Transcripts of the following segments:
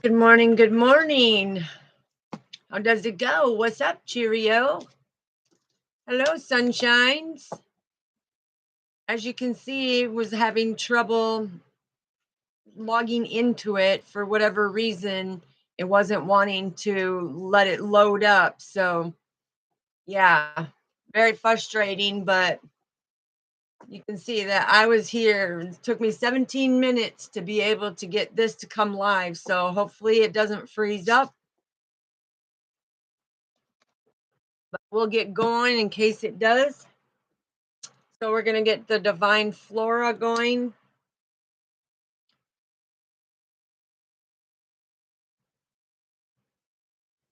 Good morning. Good morning. How does it go? What's up, Cheerio? Hello, sunshines. As you can see, was having trouble logging into it for whatever reason. It wasn't wanting to let it load up. So, yeah, very frustrating. But you can see that I was here. It took me 17 minutes to be able to get this to come live. So, hopefully, it doesn't freeze up. But we'll get going in case it does. So we're going to get the divine flora going.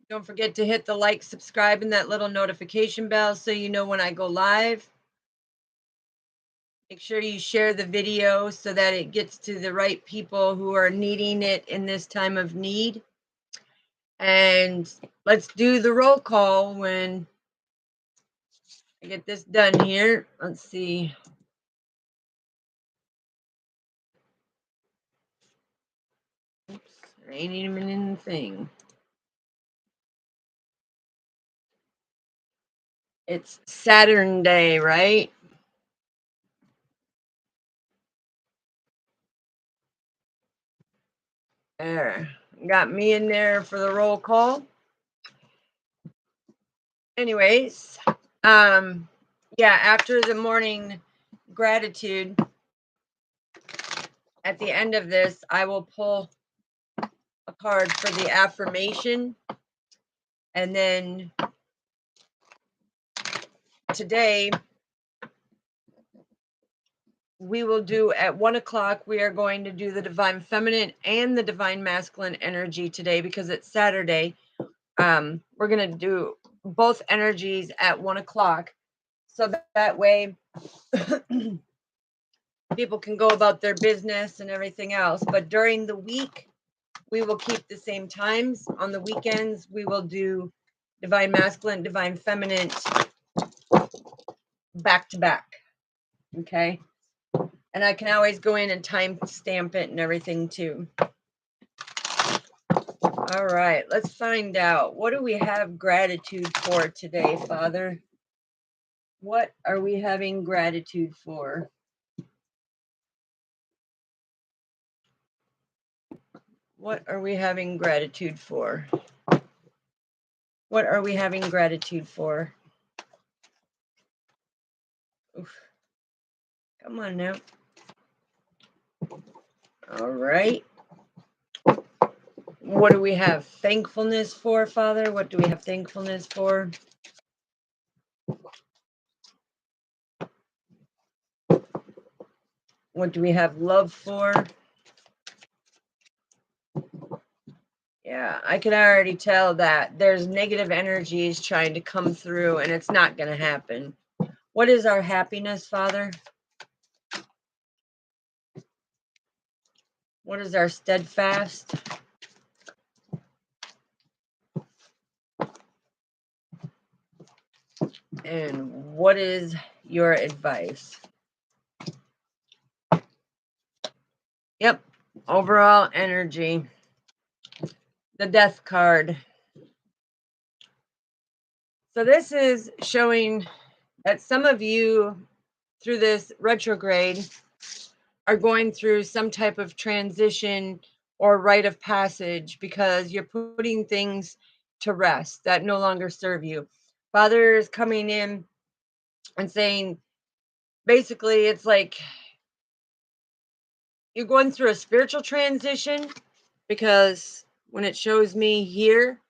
Don't forget to hit the like, subscribe, and that little notification bell so you know when I go live. Make sure you share the video so that it gets to the right people who are needing it in this time of need. And let's do the roll call when I get this done here. Let's see. Oops, there ain't even anything. It's Saturn Day, right? There. Got me in there for the roll call. Anyways, yeah, after the morning gratitude, at the end of this, I will pull a card for the affirmation. And then today, we will do at 1 o'clock, we are going to do the divine feminine and the divine masculine energy today because it's Saturday. We're going to do both energies at 1 o'clock. So that way, people can go about their business and everything else. But during the week, we will keep the same times. On the weekends, we will do divine masculine, divine feminine back to back. Okay. And I can always go in and time stamp it and everything too. All right, let's find out. What do we have gratitude for today, Father? What are we having gratitude for? What are we having gratitude for? What are we having gratitude for? Oof. Come on now. All right. What do we have thankfulness for, Father? What do we have thankfulness for? What do we have love for? Yeah, I can already tell that there's negative energies trying to come through and it's not going to happen. What is our happiness, Father? What is our steadfast? And what is your advice? Yep, overall energy. The death card. So this is showing that some of you through this retrograde are going through some type of transition or rite of passage because you're putting things to rest that no longer serve you. Father is coming in and saying, basically, it's like you're going through a spiritual transition because when it shows me here,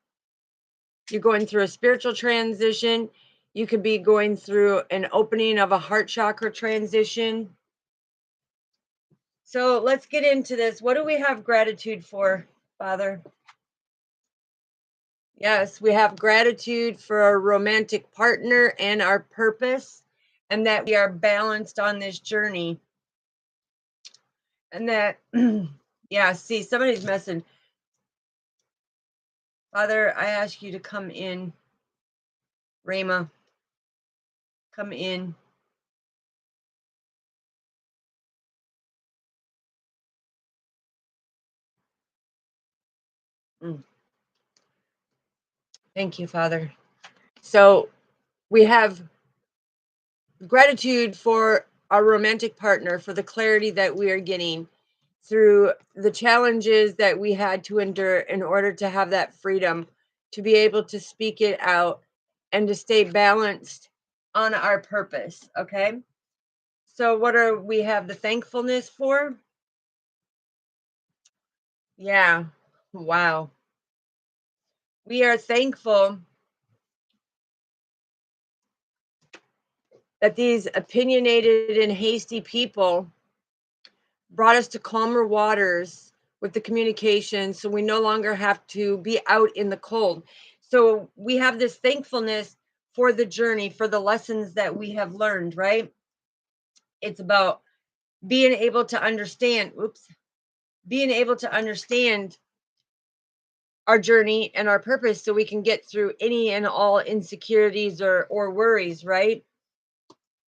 you're going through a spiritual transition. You could be going through an opening of a heart chakra transition. So let's get into this. What do we have gratitude for, Father? Yes, we have gratitude for our romantic partner and our purpose, and that we are balanced on this journey. And that, yeah, see, somebody's messing. Father, I ask you to come in. Rama, come in. Mm. Thank you, Father. So we have gratitude for our romantic partner, for the clarity that we are getting through the challenges that we had to endure in order to have that freedom to be able to speak it out and to stay balanced on our purpose. Okay. So, what are we have the thankfulness for? Yeah. Wow. We are thankful that these opinionated and hasty people brought us to calmer waters with the communication, so we no longer have to be out in the cold. So we have this thankfulness for the journey, for the lessons that we have learned, right? It's about being able to understand, oops, being able to understand our journey and our purpose so we can get through any and all insecurities or worries, right?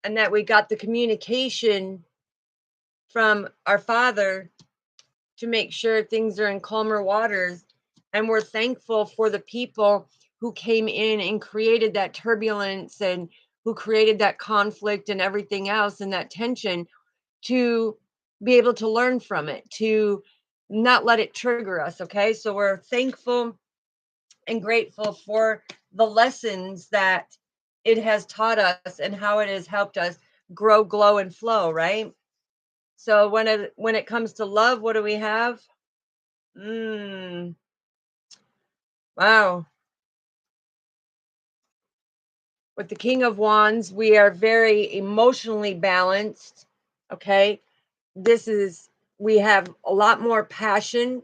And that we got the communication from our father to make sure things are in calmer waters. And we're thankful for the people who came in and created that turbulence and who created that conflict and everything else and that tension to be able to learn from it, to not let it trigger us. Okay. So we're thankful and grateful for the lessons that it has taught us and how it has helped us grow, glow, and flow. Right. So when it comes to love, what do we have? Mm, wow. With the King of Wands, we are very emotionally balanced. Okay. This is, we have a lot more passion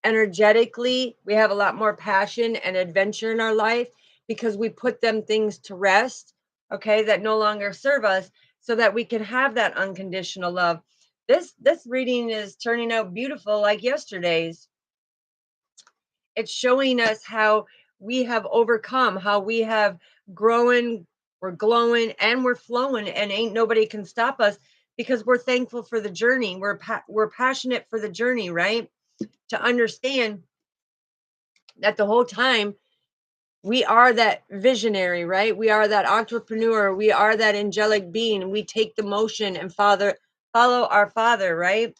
energetically. We have a lot more passion and adventure in our life because we put them things to rest. Okay. That no longer serve us so that we can have that unconditional love. This reading is turning out beautiful like yesterday's. It's showing us how we have overcome, how we have grown, we're glowing, and we're flowing, and ain't nobody can stop us because we're thankful for the journey. We're passionate for the journey, right? To understand that the whole time we are that visionary, right? We are that entrepreneur. We are that angelic being. We take the motion and follow our father, right?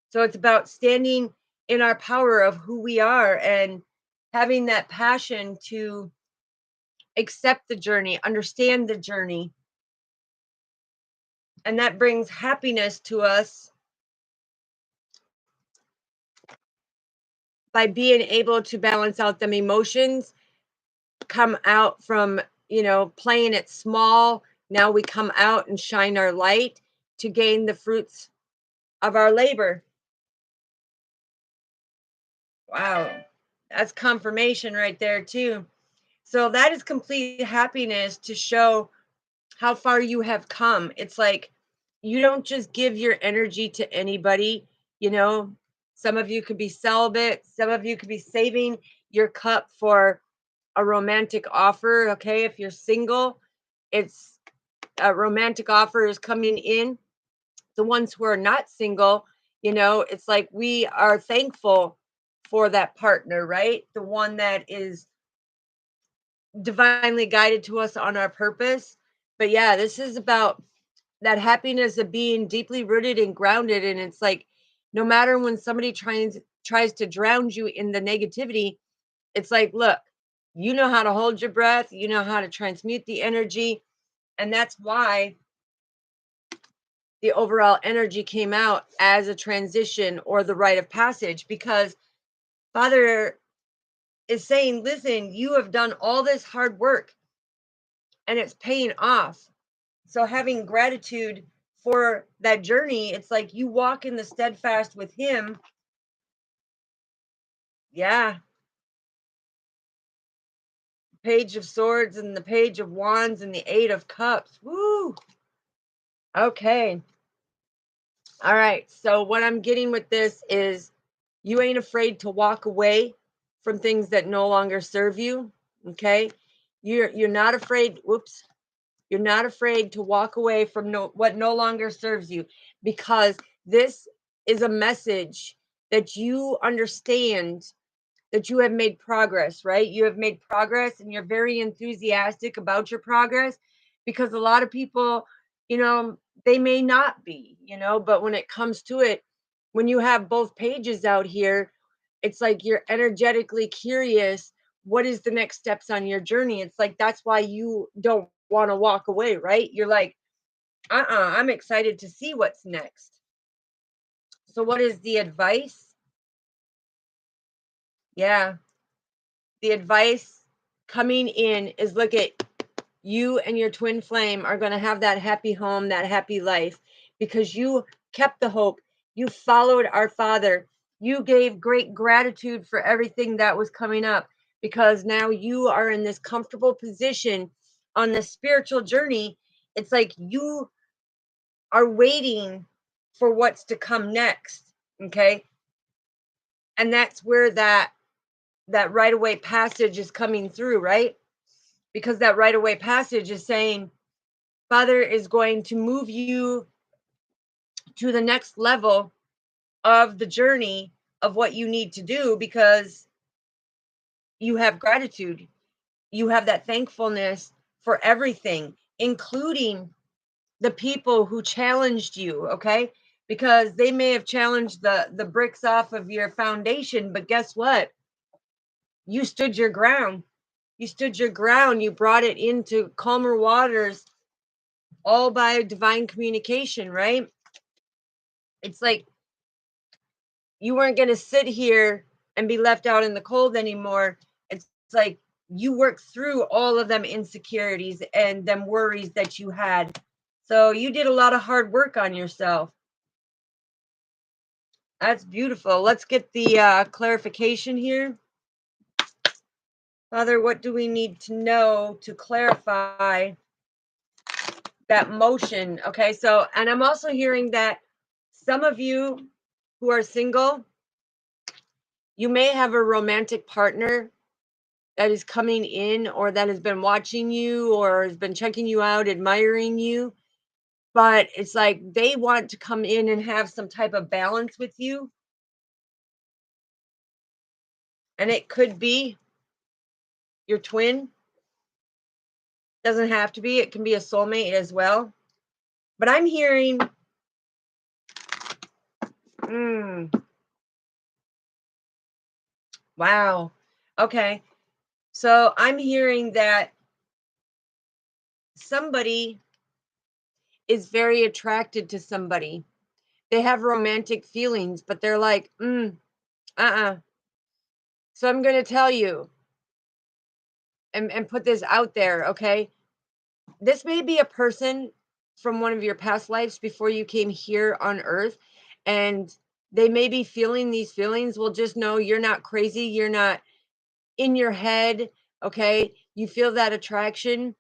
So it's about standing in our power of who we are and having that passion to accept the journey, understand the journey. And that brings happiness to us by being able to balance out them emotions, come out from, playing it small. Now we come out and shine our light to gain the fruits of our labor. Wow. That's confirmation right there, too. So that is complete happiness to show how far you have come. It's like you don't just give your energy to anybody, you know. Some of you could be celibate, some of you could be saving your cup for a romantic offer, okay? If you're single, it's a romantic offer is coming in. The ones who are not single, it's like we are thankful for that partner, right? The one that is divinely guided to us on our purpose. But yeah, this is about that happiness of being deeply rooted and grounded. And it's like no matter when somebody tries to drown you in the negativity, it's like, look, you know how to hold your breath, you know how to transmute the energy. And that's why the overall energy came out as a transition or the rite of passage, because Father is saying, listen, you have done all this hard work and it's paying off. So having gratitude for that journey, it's like you walk in the steadfast with him. Yeah. Page of Swords and the Page of Wands and the Eight of Cups. Woo. Okay. All right. So what I'm getting with this is you ain't afraid to walk away from things that no longer serve you. Okay. You're not afraid. Whoops. You're not afraid to walk away from what no longer serves you, because this is a message that you understand that you have made progress, right? You have made progress and you're very enthusiastic about your progress, because a lot of people, you know, they may not be, but when it comes to it, when you have both pages out here, it's like you're energetically curious. What is the next steps on your journey? It's like that's why you don't want to walk away, right? You're like, I'm excited to see what's next. So, what is the advice? Yeah, the advice coming in is, look at, you and your twin flame are going to have that happy home, that happy life, because you kept the hope. You followed our Father. You gave great gratitude for everything that was coming up, because now you are in this comfortable position on the spiritual journey. It's like you are waiting for what's to come next. Okay. And that's where that right away passage is coming through, right? Because that right away passage is saying, Father is going to move you to the next level of the journey of what you need to do, because you have gratitude. You have that thankfulness for everything, including the people who challenged you, okay? Because they may have challenged the bricks off of your foundation, but guess what? You stood your ground. You stood your ground. You brought it into calmer waters, all by divine communication, right? It's like you weren't going to sit here and be left out in the cold anymore. It's like you worked through all of them insecurities and them worries that you had. So you did a lot of hard work on yourself. That's beautiful. Let's get the clarification here. Father, what do we need to know to clarify that motion? Okay, so, and I'm also hearing that some of you who are single, you may have a romantic partner that is coming in, or that has been watching you or has been checking you out, admiring you. But it's like they want to come in and have some type of balance with you. And it could be your twin. Doesn't have to be, it can be a soulmate as well. But I'm hearing, mm, wow. Okay. So I'm hearing that somebody is very attracted to somebody. They have romantic feelings, but they're like, uh-uh. So I'm going to tell you and put this out there, okay? This may be a person from one of your past lives before you came here on earth, and they may be feeling these feelings. Well, just know you're not crazy. You're not in your head, okay? You feel that attraction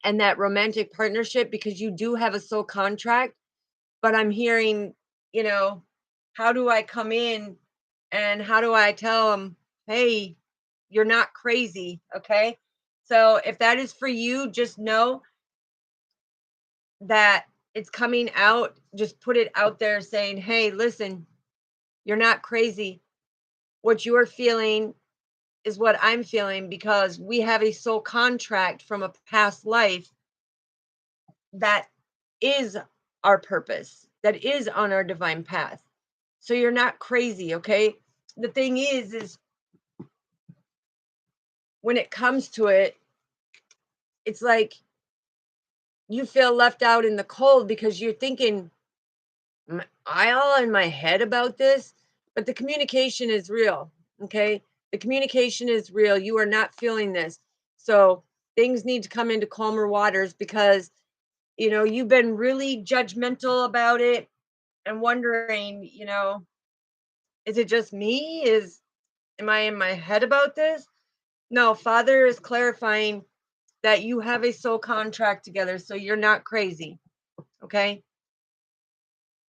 and that romantic partnership because you do have a soul contract. But I'm hearing, you know, how do I come in and how do I tell them, hey, you're not crazy, okay? So if that is for you, just know that it's coming out. Just put it out there saying, hey, listen, you're not crazy. What you are feeling is what I'm feeling, because we have a soul contract from a past life that is our purpose, that is on our divine path. So you're not crazy, okay? The thing is when it comes to it, it's like you feel left out in the cold because you're thinking, am I all in my head about this? But the communication is real, okay? The communication is real. You are not feeling this. So things need to come into calmer waters, because, you've been really judgmental about it and wondering, is it just me? Am I in my head about this? No, Father is clarifying that you have a soul contract together, so you're not crazy, okay?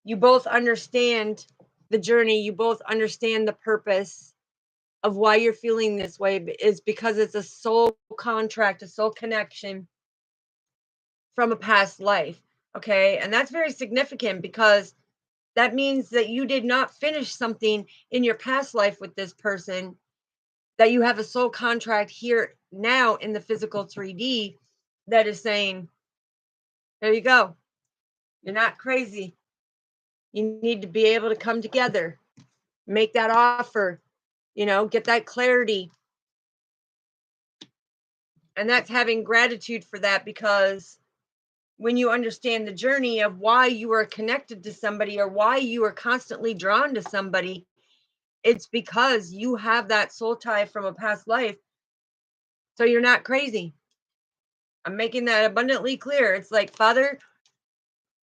You both understand the journey, you both understand the purpose of why you're feeling this way, is because it's a soul contract, a soul connection from a past life, okay? And that's very significant, because that means that you did not finish something in your past life with this person, that you have a soul contract here now in the physical 3D that is saying, there you go. You're not crazy. You need to be able to come together, make that offer, get that clarity. And that's having gratitude for that, because when you understand the journey of why you are connected to somebody or why you are constantly drawn to somebody, it's because you have that soul tie from a past life. So you're not crazy. I'm making that abundantly clear. It's like Father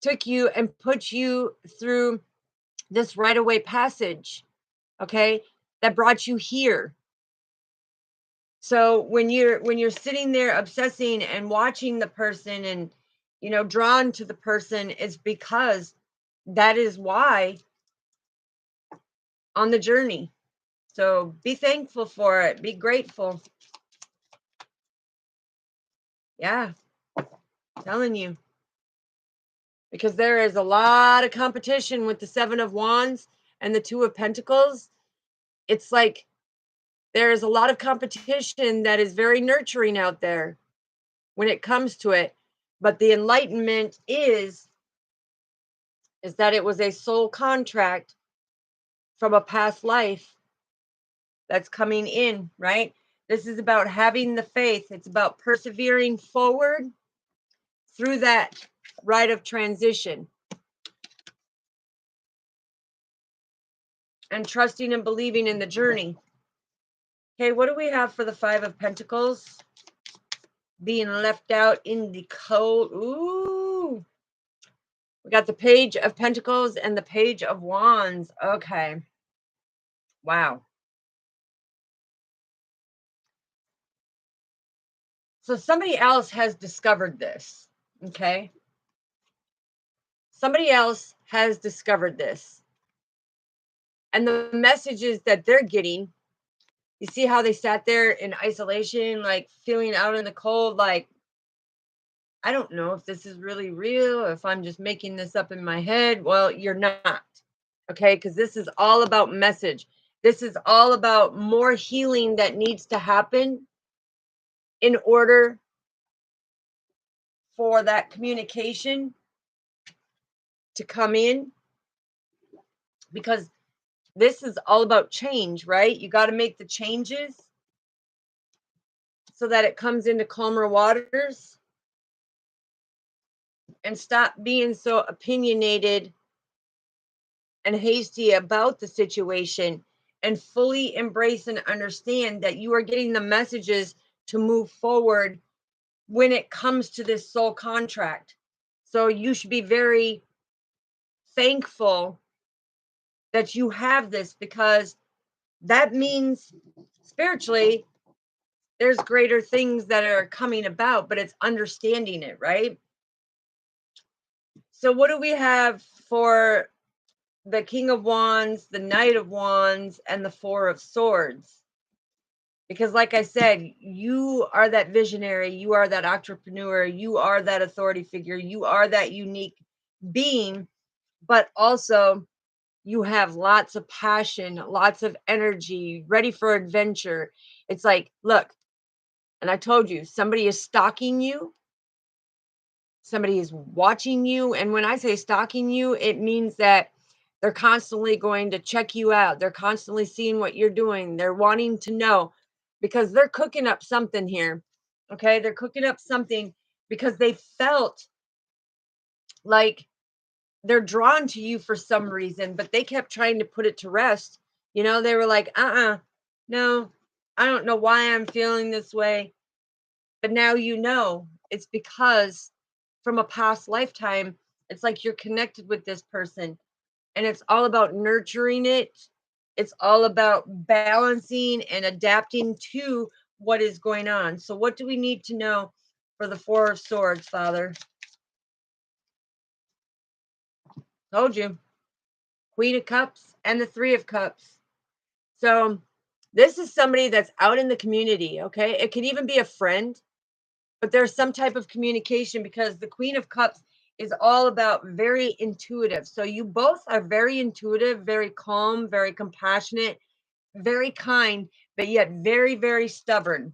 took you and put you through this right away passage, okay, that brought you here. So when you're sitting there obsessing and watching the person and drawn to the person, it's because that is why on the journey. So be thankful for it, be grateful. Yeah, telling you. Because there is a lot of competition with the 7 of Wands and the 2 of Pentacles. It's like there is a lot of competition that is very nurturing out there when it comes to it. But the enlightenment is that it was a soul contract from a past life that's coming in, right? This is about having the faith. It's about persevering forward through that rite of transition and trusting and believing in the journey. Okay, what do we have for the 5 of Pentacles? Being left out in the cold. Ooh. We got the Page of Pentacles and the Page of Wands. Okay. Wow. So somebody else has discovered this. Okay. Somebody else has discovered this. And the messages that they're getting, you see how they sat there in isolation, like feeling out in the cold, like, I don't know if this is really real, or if I'm just making this up in my head. Well, you're not. Okay. Because this is all about message. This is all about more healing that needs to happen in order for that communication to come in, because this is all about change, right? You got to make the changes so that it comes into calmer waters and stop being so opinionated and hasty about the situation, and fully embrace and understand that you are getting the messages to move forward when it comes to this soul contract. So you should be very thankful that you have this, because that means spiritually there's greater things that are coming about, but it's understanding it, right? So what do we have for the King of Wands, the Knight of Wands, and the Four of Swords? Because like I said, you are that visionary, you are that entrepreneur, you are that authority figure, you are that unique being, but also you have lots of passion, lots of energy, ready for adventure. It's like, look, and I told you, somebody is stalking you, somebody is watching you. And when I say stalking you, it means that they're constantly going to check you out. They're constantly seeing what you're doing. They're wanting to know, because they're cooking up something here. Okay. They're cooking up something because they felt like they're drawn to you for some reason, but they kept trying to put it to rest. They were like, no, I don't know why I'm feeling this way. But now it's because from a past lifetime, it's like you're connected with this person, and it's all about nurturing it. It's all about balancing and adapting to what is going on. So, what do we need to know for the Four of Swords, Father? Told you. Queen of Cups and the Three of Cups. So, this is somebody that's out in the community, okay? It could even be a friend, but there's some type of communication, because the Queen of Cups is all about very intuitive. So you both are very intuitive, very calm, very compassionate, very kind, but yet very, very stubborn.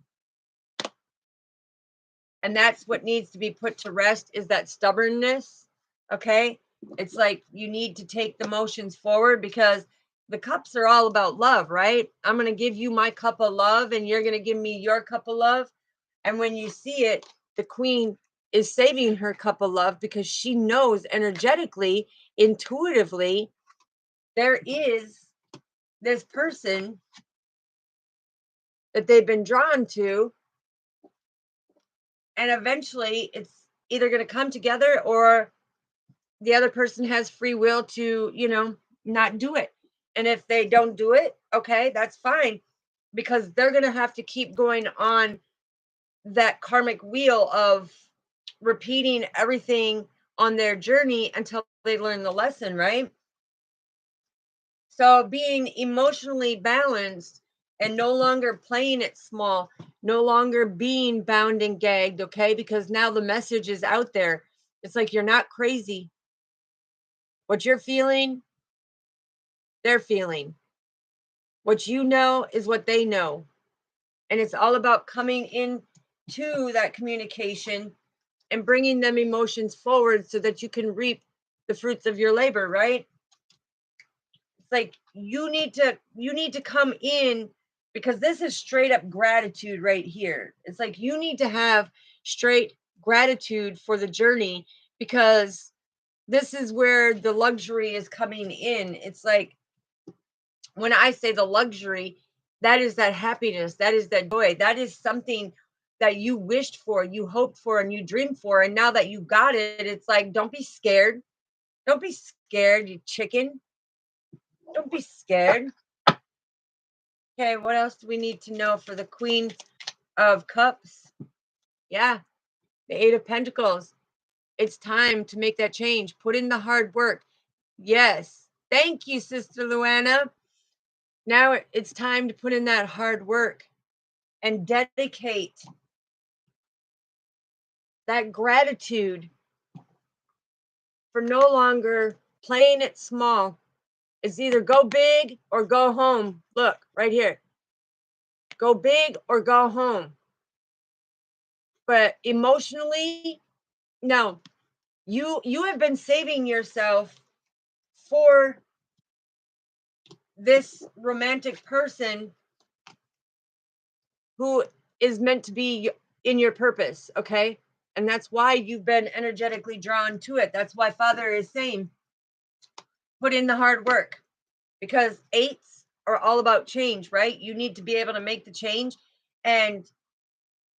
And that's what needs to be put to rest, is that stubbornness. Okay. It's like you need to take the motions forward, because the cups are all about love, right? I'm going to give you my cup of love and you're going to give me your cup of love. And when you see it, the queen is saving her cup of love, because she knows energetically, intuitively, there is this person that they've been drawn to, and eventually it's either going to come together, or the other person has free will to, not do it. And if they don't do it, okay, that's fine, because they're going to have to keep going on that karmic wheel of repeating everything on their journey until they learn the lesson, right? So being emotionally balanced and no longer playing it small, no longer being bound and gagged, okay? Because now the message is out there. It's like, you're not crazy. What you're feeling, they're feeling. What you know is what they know. And it's all about coming in to that communication and bringing them emotions forward so that you can reap the fruits of your labor, right? It's like you need to come in, because this is straight up gratitude right here. It's like you need to have straight gratitude for the journey, because this is where the luxury is coming in. It's like, when I say the luxury, that is that happiness, that is that joy, that is something that you wished for, you hoped for, and you dreamed for. And now that you got it, it's like, don't be scared. Don't be scared, you chicken. Don't be scared. Okay, what else do we need to know for the Queen of Cups? Yeah, the Eight of Pentacles. It's time to make that change. Put in the hard work. Yes. Thank you, Sister Luana. Now it's time to put in that hard work and dedicate that gratitude for no longer playing it small. It's either go big or go home. Look right here. Go big or go home. But emotionally, no. You have been saving yourself for this romantic person who is meant to be in your purpose, okay? And that's why you've been energetically drawn to it. That's why Father is saying, put in the hard work, because eights are all about change, right? You need to be able to make the change. And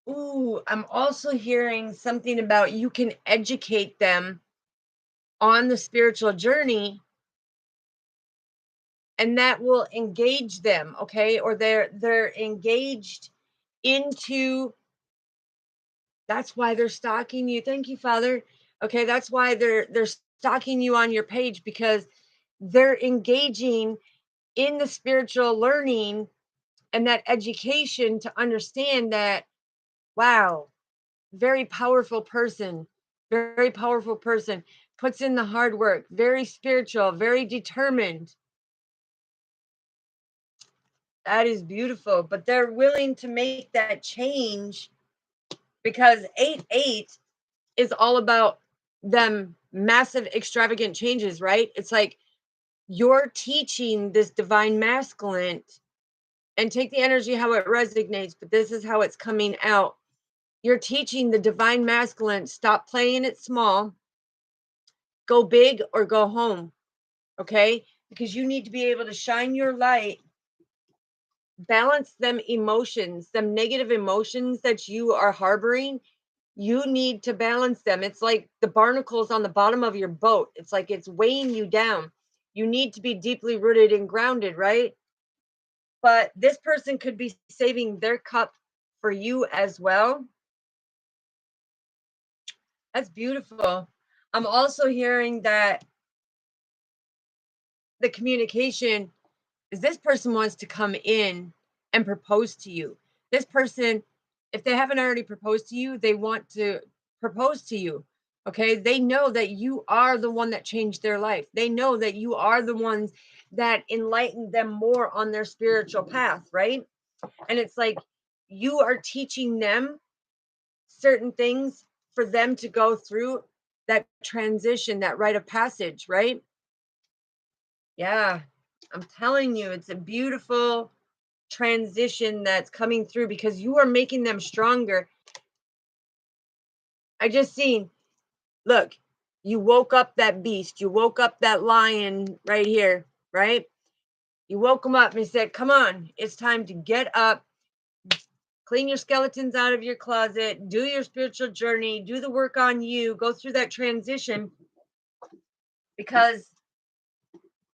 ooh, I'm also hearing something about you can educate them on the spiritual journey, and that will engage them, okay? Or they're engaged into, that's why they're stalking you. Thank you, Father. Okay, that's why they're stalking you on your page, because they're engaging in the spiritual learning and that education to understand that, wow, very powerful person, very powerful person, puts in the hard work, very spiritual, very determined. That is beautiful. But they're willing to make that change, because 8-8 is all about them massive extravagant changes, right? It's like you're teaching this divine masculine, and take the energy how it resonates, but this is how it's coming out. You're teaching the divine masculine, stop playing it small, go big or go home, okay? Because you need to be able to shine your light, balance them emotions, them negative emotions that you are harboring. You need to balance them. It's like the barnacles on the bottom of your boat. It's like it's weighing you down. You need to be deeply rooted and grounded, right? But this person could be saving their cup for you as well. That's beautiful. I'm also hearing that the communication is, this person wants to come in and propose to you. This person, if they haven't already proposed to you, they want to propose to you. Okay. They know that you are the one that changed their life. They know that you are the ones that enlightened them more on their spiritual path, right? And it's like you are teaching them certain things for them to go through that transition, that rite of passage, right? Yeah, I'm telling you, it's a beautiful transition that's coming through because you are making them stronger. I just seen, look, you woke up that beast, you woke up that lion right here, right? You woke him up and he said, come on, it's time to get up, clean your skeletons out of your closet, do your spiritual journey, do the work on you, go through that transition. Because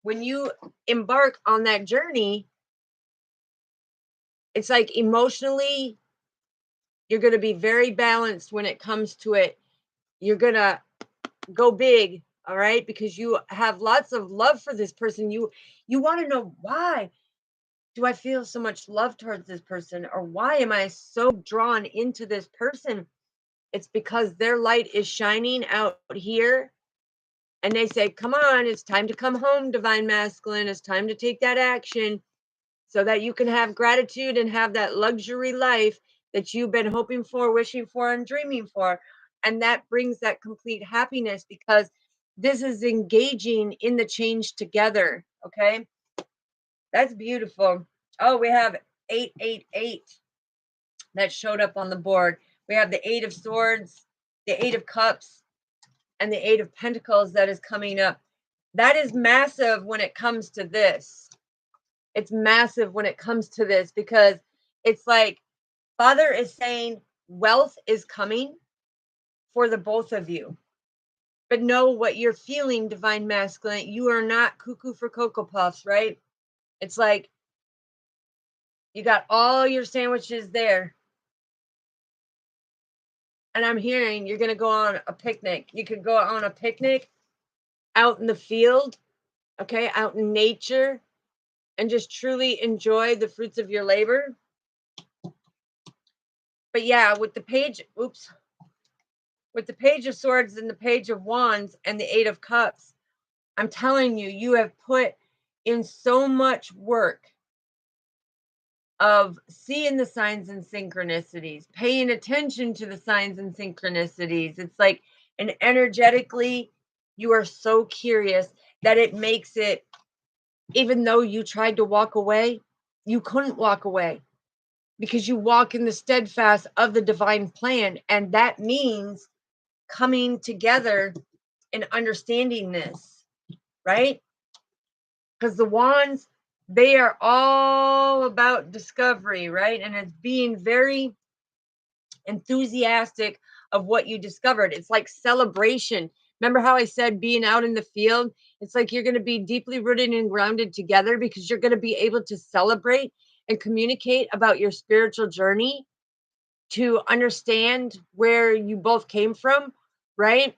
when you embark on that journey, it's like emotionally, you're going to be very balanced when it comes to it. You're going to go big, all right? Because you have lots of love for this person. You want to know, why do I feel so much love towards this person, or why am I so drawn into this person? It's because their light is shining out here, and they say, come on, it's time to come home, divine masculine. It's time to take that action so that you can have gratitude and have that luxury life that you've been hoping for, wishing for, and dreaming for. And that brings that complete happiness, because this is engaging in the change together. Okay. That's beautiful. Oh, we have 888 that showed up on the board. We have the 8 of Swords, the 8 of Cups, and the 8 of Pentacles that is coming up. That is massive when it comes to this. It's massive when it comes to this, because it's like Father is saying wealth is coming for the both of you. But know what you're feeling, divine masculine. You are not cuckoo for Cocoa Puffs, right? It's like you got all your sandwiches there. And I'm hearing you're going to go on a picnic. You could go on a picnic out in the field, okay, out in nature, and just truly enjoy the fruits of your labor. But yeah, with the page, with the Page of Swords and the Page of Wands and the 8 of Cups, I'm telling you, you have put in so much work of seeing the signs and synchronicities, paying attention to the signs and synchronicities. It's like, and energetically, you are so curious that it makes it, even though you tried to walk away, you couldn't walk away, because you walk in the steadfast of the divine plan. And that means coming together and understanding this, right? Because the wands, they are all about discovery, right? And it's being very enthusiastic of what you discovered. It's like celebration. Remember how I said being out in the field? It's like you're going to be deeply rooted and grounded together, because you're going to be able to celebrate and communicate about your spiritual journey, to understand where you both came from, right?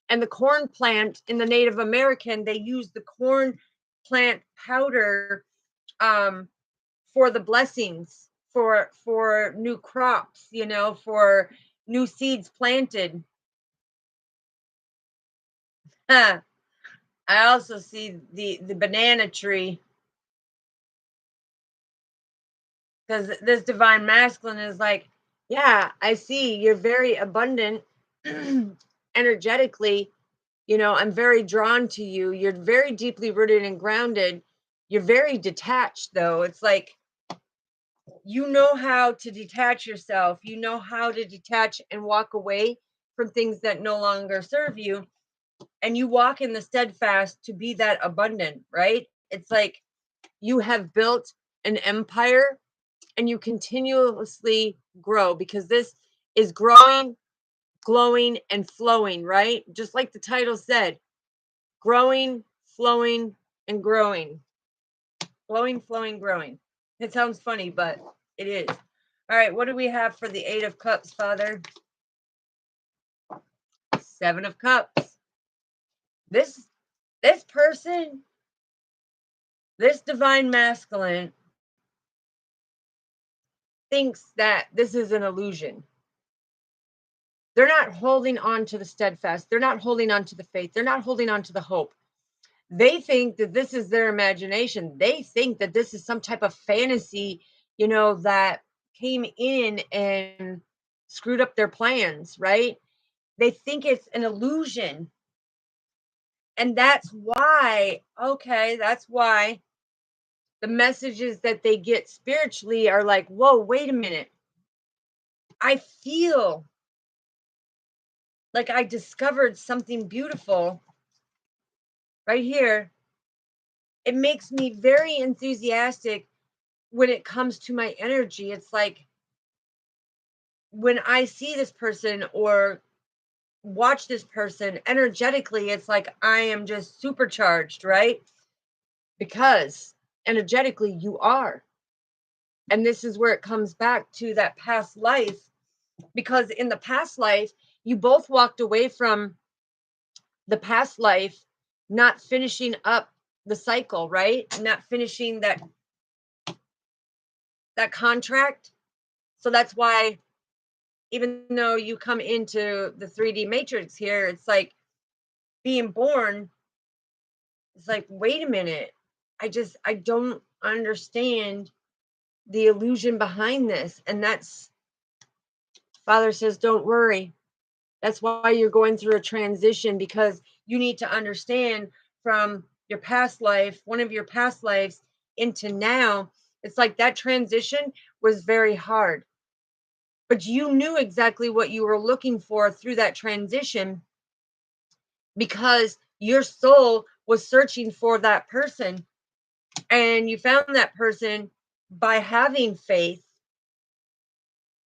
And the corn plant in the Native American, they use the corn plant powder um, for the blessings, for new crops, for new seeds planted. Huh. I also see the banana tree, because this divine masculine is like, yeah, I see you're very abundant energetically. I'm very drawn to you. You're very deeply rooted and grounded. You're very detached, though. It's like you know how to detach yourself. You know how to detach and walk away from things that no longer serve you. And you walk in the steadfast to be that abundant, right? It's like you have built an empire, and you continuously grow, because this is growing, glowing, and flowing, right? Just like the title said, growing, flowing, and growing. Flowing, flowing, growing. It sounds funny, but it is. All right, what do we have for the 8 of Cups, Father? 7 of Cups. This person, this divine masculine, thinks that this is an illusion. They're not holding on to the steadfast. They're not holding on to the faith. They're not holding on to the hope. They think that this is their imagination. They think that this is some type of fantasy that came in and screwed up their plans, right? They think it's an illusion. And that's why the messages that they get spiritually are like, whoa, wait a minute. I feel like I discovered something beautiful right here. It makes me very enthusiastic when it comes to my energy. It's like when I see this person or watch this person energetically, it's like I am just supercharged, right? Because energetically you are. And this is where it comes back to that past life, because in the past life, you both walked away from the past life not finishing up the cycle, right? Not finishing that contract. So that's why even though you come into the 3D matrix here, it's like being born, it's like, wait a minute. I don't understand the illusion behind this. And that's, Father says, don't worry. That's why you're going through a transition, because you need to understand from your past life, one of your past lives into now. It's like that transition was very hard, but you knew exactly what you were looking for through that transition, because your soul was searching for that person, and you found that person by having faith.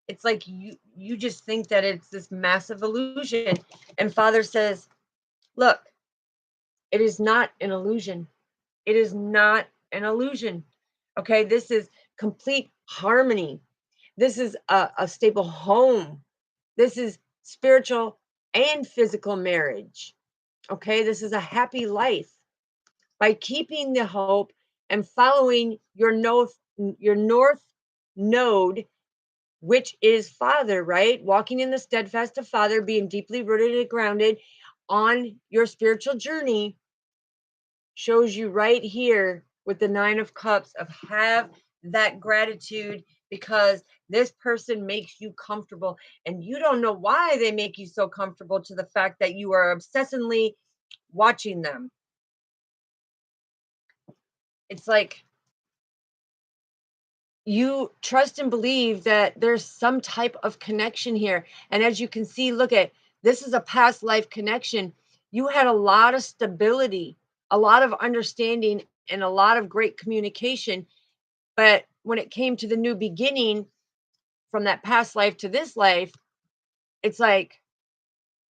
It's like you just think that it's this massive illusion. And Father says, look, it is not an illusion. It is not an illusion. Okay, this is complete harmony. This is a stable home. This is spiritual and physical marriage. Okay, this is a happy life. By keeping the hope and following your north node, which is Father, right? Walking in the steadfast of Father, being deeply rooted and grounded on your spiritual journey, shows you right here with the 9 of Cups of have that gratitude, because this person makes you comfortable, and you don't know why they make you so comfortable, to the fact that you are obsessively watching them. It's like you trust and believe that there's some type of connection here. And as you can see, look at this is a past life connection. You had a lot of stability, a lot of understanding, and a lot of great communication. But when it came to the new beginning from that past life to this life, it's like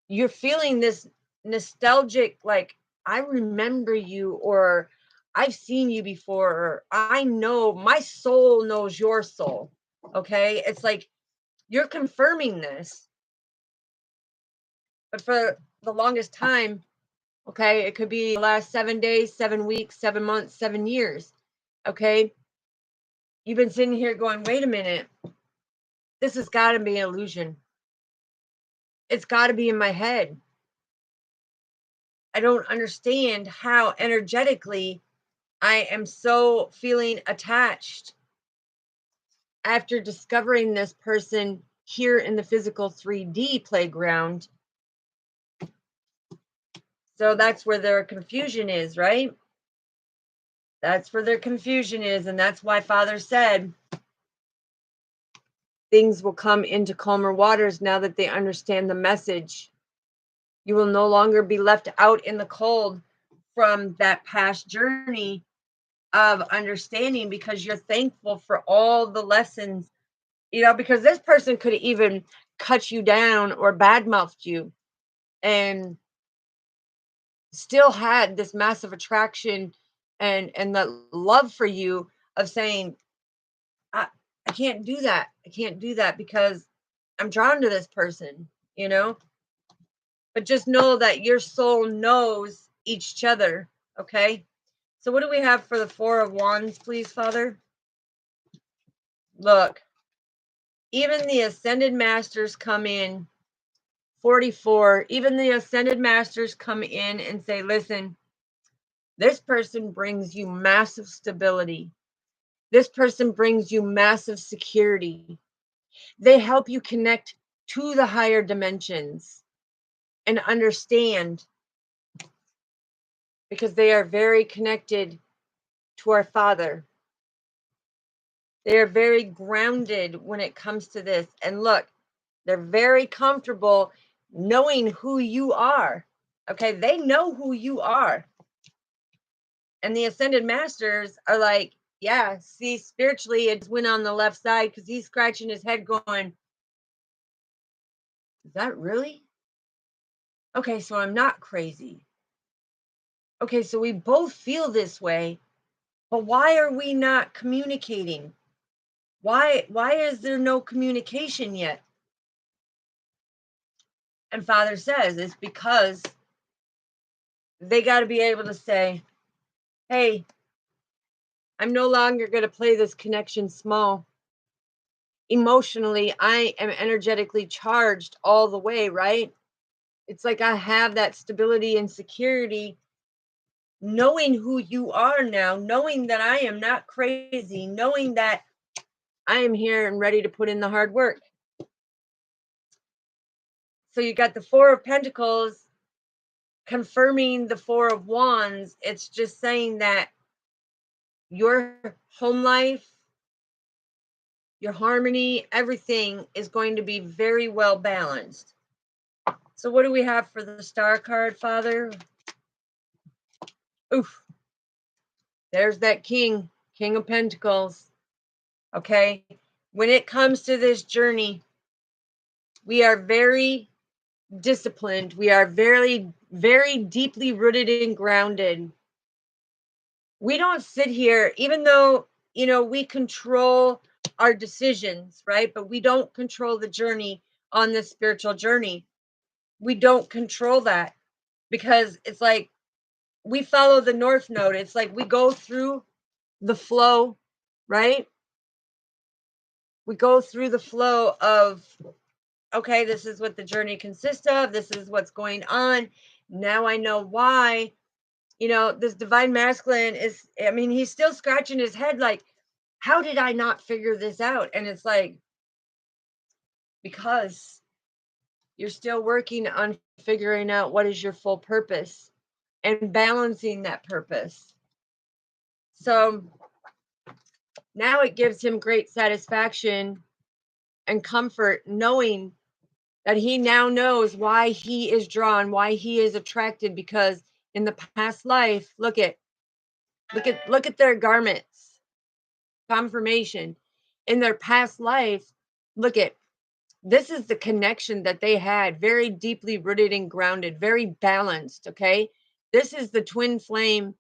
you're feeling this nostalgic, like, I remember you, or I've seen you before, or I know my soul knows your soul. Okay. It's like you're confirming this. But for the longest time, okay, it could be the last 7 days, 7 weeks, 7 months, 7 years. Okay. You've been sitting here going, wait a minute, this has got to be an illusion. It's got to be in my head. I don't understand how energetically I am so feeling attached after discovering this person here in the physical 3D playground. So that's where their confusion is, right? That's where their confusion is. And that's why Father said things will come into calmer waters now that they understand the message. You will no longer be left out in the cold from that past journey of understanding, because you're thankful for all the lessons, because this person could even cut you down or badmouthed you, and still had this massive attraction and the love for you, of saying, I can't do that. I can't do that because I'm drawn to this person. But just know that your soul knows each other. Okay. So what do we have for the 4 of Wands, please, Father? Look, even the Ascended Masters come in, 44, even the Ascended Masters come in and say, listen, this person brings you massive stability. This person brings you massive security. They help you connect to the higher dimensions and understand, because they are very connected to our Father. They are very grounded when it comes to this. And look, they're very comfortable knowing who you are. Okay, they know who you are. And the ascended masters are like, yeah, see, spiritually, it's went on the left side because he's scratching his head going, is that really? Okay, so I'm not crazy. Okay, so we both feel this way, but why are we not communicating? Why is there no communication yet? And Father says it's because they got to be able to say, hey, I'm no longer going to play this connection small. Emotionally, I am energetically charged all the way, right? It's like I have that stability and security, knowing who you are now, knowing that I am not crazy, knowing that I am here and ready to put in the hard work. So you got the Four of Pentacles confirming the Four of Wands. It's just saying that your home life, your harmony, everything is going to be very well balanced. So what do we have for the Star card, Father? Oof. There's that King of Pentacles. Okay. When it comes to this journey, we are very disciplined. We are very, very deeply rooted and grounded. We don't sit here, even though, we control our decisions, right? But we don't control the journey on this spiritual journey. We don't control that because it's like we follow the North Node. It's like we go through the flow, right? We go through the flow of, okay, this is what the journey consists of. This is what's going on. Now I know why. This divine masculine is, he's still scratching his head like, how did I not figure this out? And it's like, because you're still working on figuring out what is your full purpose and balancing that purpose. So now it gives him great satisfaction and comfort knowing that he now knows why he is drawn, why he is attracted, because in the past life, look at their garments. Confirmation. In their past life, look at, this is the connection that they had, very deeply rooted and grounded, very balanced, okay? This is the twin flame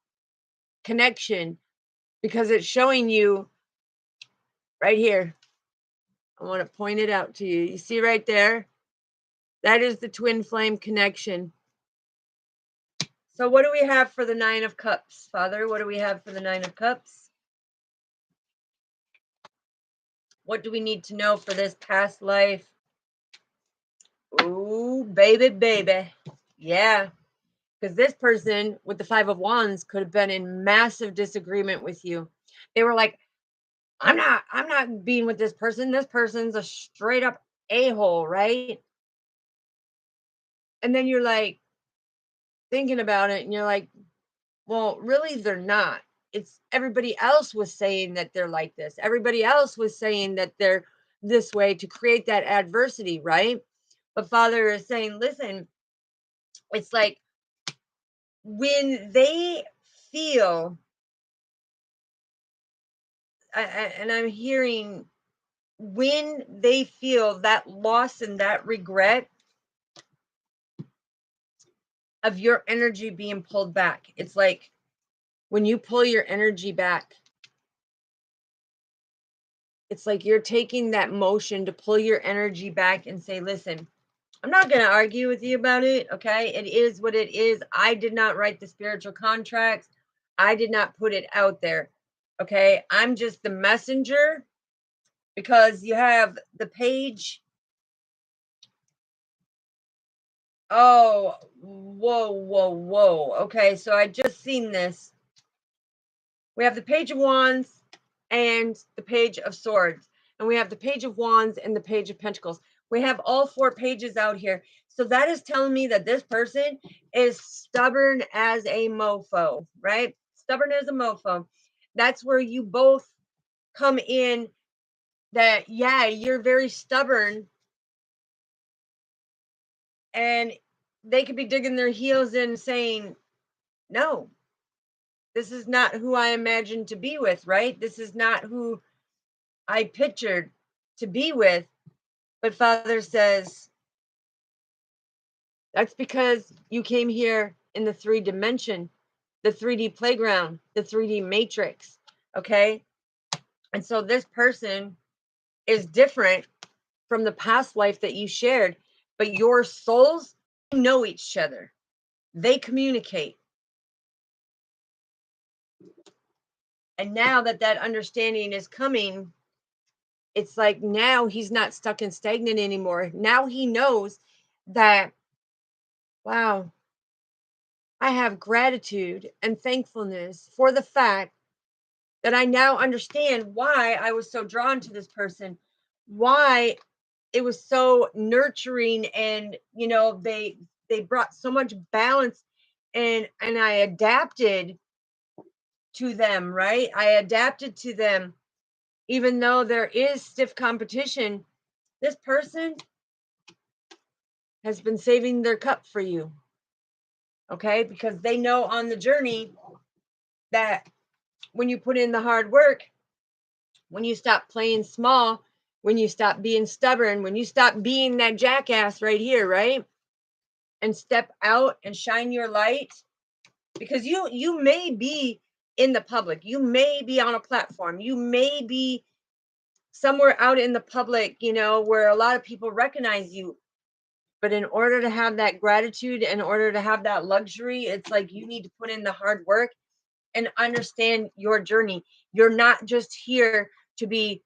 connection because it's showing you right here. I want to point it out to you. You see right there? That is the twin flame connection. So what do we have for the Nine of Cups, Father? What do we have for the Nine of Cups? What do we need to know for this past life? Ooh, baby, baby. Yeah. Because this person with the Five of Wands could have been in massive disagreement with you. They were like, I'm not being with this person. This person's a straight up a-hole, right? And then you're like thinking about it and you're like, well, really, they're not. It's everybody else was saying that they're like this. Everybody else was saying that they're this way to create that adversity, right? But Father is saying, listen, it's like when they feel, and I'm hearing, when they feel that loss and that regret of your energy being pulled back, it's like when you pull your energy back, it's like you're taking that motion to pull your energy back and say, listen, I'm not going to argue with you about it. Okay. It is what it is. I did not write the spiritual contracts. I did not put it out there. Okay. I'm just the messenger, because you have the page. Oh, whoa, whoa, whoa. Okay. So I just seen this. We have the Page of Wands, and the Page of Swords. And we have the Page of Wands and the Page of Pentacles. We have all 4 pages out here. So that is telling me that this person is stubborn as a mofo, right? Stubborn as a mofo. That's where you both come in, that, yeah, you're very stubborn, and they could be digging their heels in saying, no, this is not who I imagined to be with, right? This is not who I pictured to be with. But Father says, that's because you came here in the 3 dimension, the 3D playground, the 3D matrix. Okay. And so this person is different from the past life that you shared, but your souls know each other. They communicate. And now that that understanding is coming, it's like now he's not stuck and stagnant anymore. Now he knows that, wow, I have gratitude and thankfulness for the fact that I now understand why I was so drawn to this person, why it was so nurturing, and they brought so much balance, and I adapted to them, right? I adapted to them even though there is stiff competition. This person has been saving their cup for you, okay? Because they know on the journey that when you put in the hard work, when you stop playing small, when you stop being stubborn, when you stop being that jackass right here, right? And step out and shine your light, because you may be in the public, you may be on a platform, you may be somewhere out in the public, where a lot of people recognize you. But in order to have that gratitude, in order to have that luxury, it's like you need to put in the hard work and understand your journey. You're not just here to be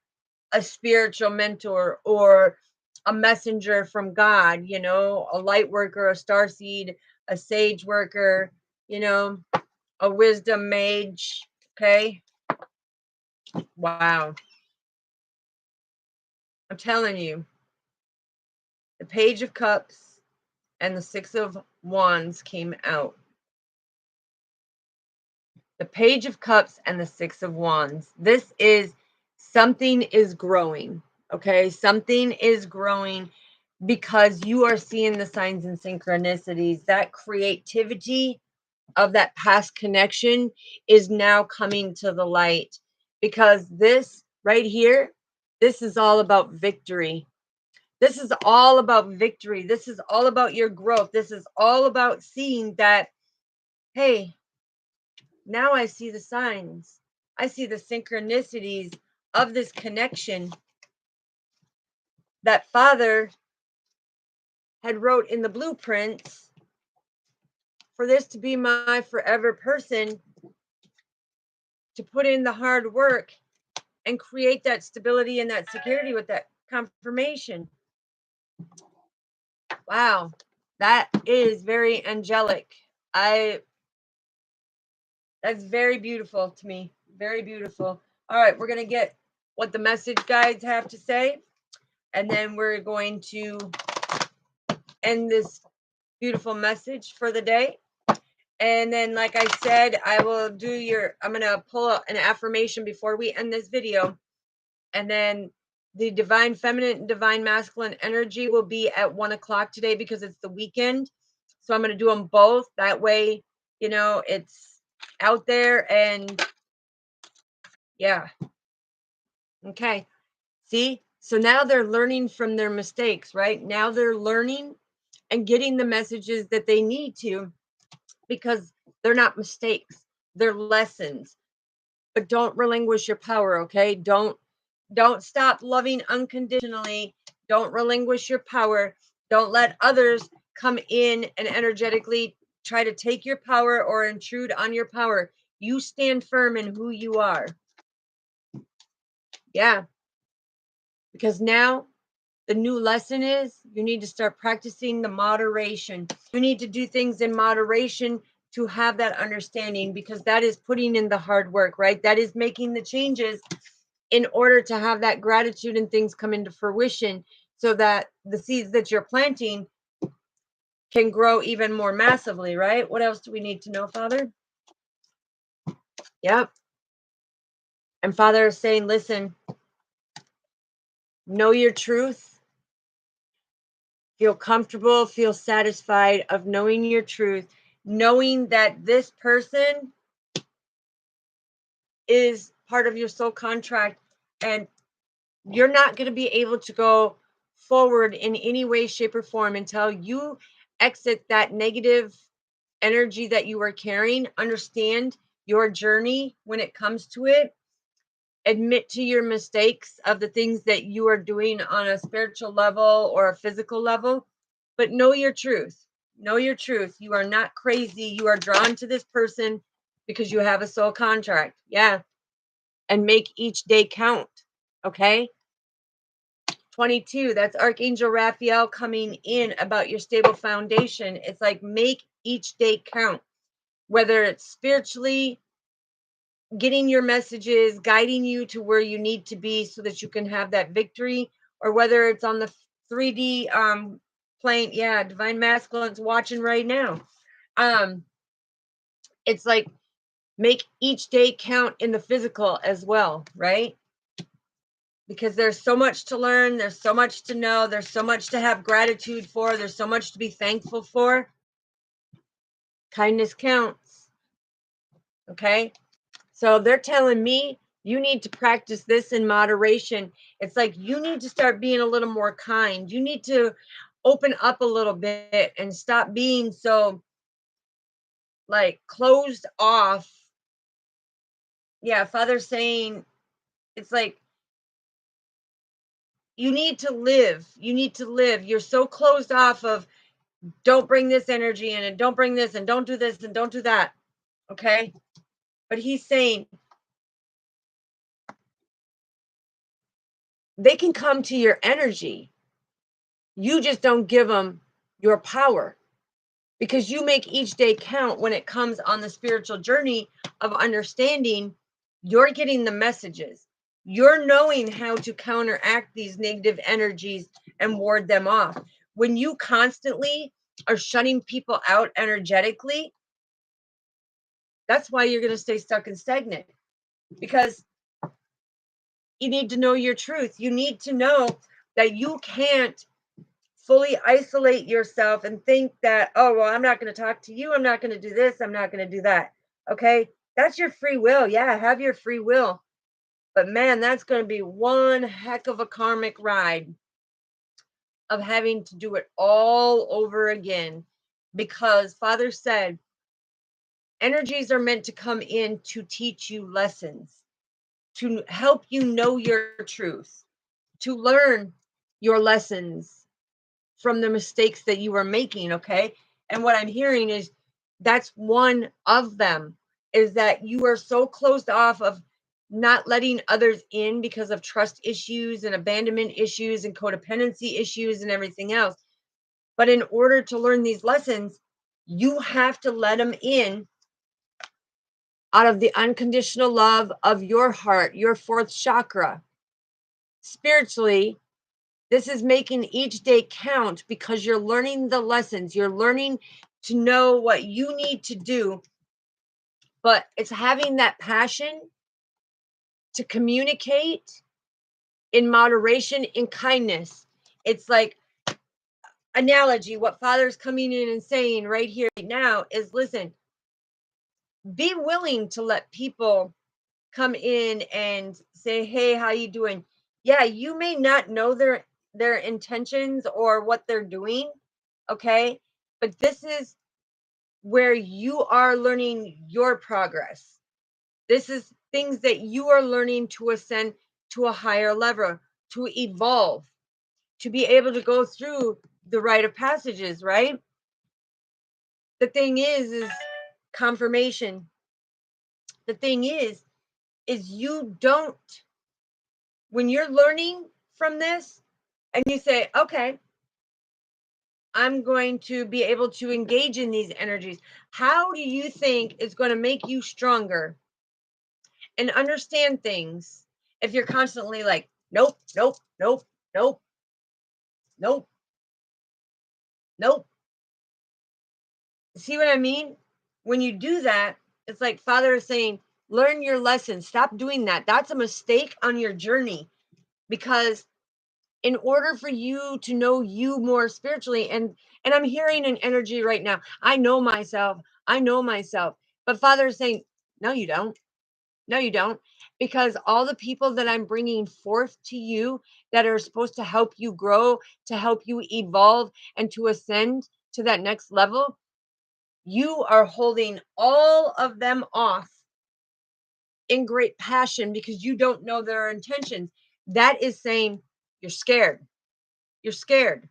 a spiritual mentor or a messenger from God, a light worker, a star seed, a sage worker, a wisdom mage. Okay. Wow. I'm telling you, the Page of Cups and the 6 of Wands came out. The Page of Cups and the 6 of Wands. This is something is growing. Okay. Something is growing because you are seeing the signs and synchronicities. That creativity of that past connection is now coming to the light, because this right here, this is all about victory. This is all about victory. This is all about your growth. This is all about seeing that, hey, now I see the signs. I see the synchronicities of this connection that Father had wrote in the blueprints for this to be my forever person, to put in the hard work and create that stability and that security with that confirmation. Wow, that is very angelic. That's very beautiful to me. Very beautiful. All right, we're going to get what the message guides have to say, and then we're going to end this beautiful message for the day. And then, like I said, I'm going to pull an affirmation before we end this video. And then the divine feminine and divine masculine energy will be at 1 o'clock today because it's the weekend. So I'm going to do them both. That way, it's out there. And yeah. Okay. See? So now they're learning from their mistakes, right? Now they're learning and getting the messages that they need to, because they're not mistakes. They're lessons. But don't relinquish your power, okay? Don't stop loving unconditionally. Don't relinquish your power. Don't let others come in and energetically try to take your power or intrude on your power. You stand firm in who you are. Yeah. Because now the new lesson is you need to start practicing the moderation. You need to do things in moderation to have that understanding, because that is putting in the hard work, right? That is making the changes in order to have that gratitude and things come into fruition so that the seeds that you're planting can grow even more massively, right? What else do we need to know, Father? Yep. And Father is saying, listen, know your truth, feel comfortable, feel satisfied of knowing your truth, knowing that this person is part of your soul contract, and you're not going to be able to go forward in any way, shape, or form until you exit that negative energy that you are carrying, understand your journey when it comes to it, admit to your mistakes of the things that you are doing on a spiritual level or a physical level, but know your truth. Know your truth. You are not crazy. You are drawn to this person because you have a soul contract. Yeah. And make each day count. Okay. 22, that's Archangel Raphael coming in about your stable foundation. It's like make each day count, whether it's spiritually getting your messages, guiding you to where you need to be so that you can have that victory, or whether it's on the 3D plane. Yeah, divine masculine's watching right now. It's like make each day count in the physical as well, right? Because there's so much to learn, there's so much to know, there's so much to have gratitude for, there's so much to be thankful for. Kindness counts. Okay? So they're telling me you need to practice this in moderation. It's like you need to start being a little more kind. You need to open up a little bit and stop being so like closed off. Yeah, Father's saying it's like you need to live. You need to live. You're so closed off of don't bring this energy in and don't bring this and don't do this and don't do that. Okay? But he's saying they can come to your energy. You just don't give them your power because you make each day count when it comes on the spiritual journey of understanding. You're getting the messages. You're knowing how to counteract these negative energies and ward them off. When you constantly are shutting people out energetically, that's why you're going to stay stuck and stagnant, because you need to know your truth. You need to know that you can't fully isolate yourself and think that, oh, well, I'm not going to talk to you. I'm not going to do this. I'm not going to do that. Okay. That's your free will. Yeah. Have your free will. But man, that's going to be one heck of a karmic ride of having to do it all over again, because Father said energies are meant to come in to teach you lessons, to help you know your truth, to learn your lessons from the mistakes that you are making. Okay. And what I'm hearing is that's one of them, is that you are so closed off of not letting others in because of trust issues and abandonment issues and codependency issues and everything else. But in order to learn these lessons, you have to let them in out of the unconditional love of your heart, your fourth chakra. Spiritually, this is making each day count because you're learning the lessons. You're learning to know what you need to do, but it's having that passion to communicate in moderation, in kindness. It's like analogy, what Father's coming in and saying right here, right now is listen, be willing to let people come in and say, hey, how you doing? Yeah, you may not know their intentions or what they're doing, okay? But this is where you are learning your progress. This is things that you are learning to ascend to a higher level, to evolve, to be able to go through the rite of passages, right? The thing is confirmation. The thing is you don't, when you're learning from this and you say, okay, I'm going to be able to engage in these energies. How do you think is going to make you stronger and understand things if you're constantly like, nope, nope, nope, nope, nope, nope. See what I mean? When you do that, it's like Father is saying, learn your lesson. Stop doing that. That's a mistake on your journey, because in order for you to know you more spiritually, and I'm hearing an energy right now. I know myself. I know myself. But Father is saying, no, you don't. No, you don't. Because all the people that I'm bringing forth to you that are supposed to help you grow, to help you evolve, and to ascend to that next level, you are holding all of them off in great passion because you don't know their intentions. That is saying you're scared. You're scared.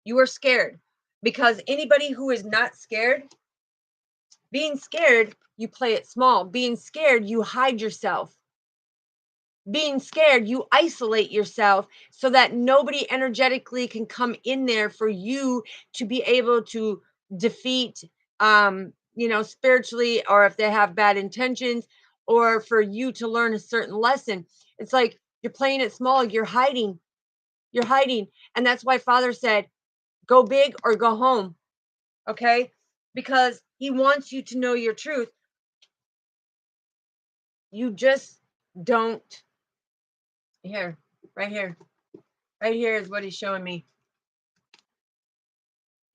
You are scared, because anybody who is not scared, being scared, you play it small. Being scared, you hide yourself. Being scared, you isolate yourself so that nobody energetically can come in there for you to be able to defeat, spiritually, or if they have bad intentions, or for you to learn a certain lesson. It's like you're playing it small, you're hiding. And that's why Father said, go big or go home. Okay? Because he wants you to know your truth. You just don't. Here, right here. Right here is what he's showing me.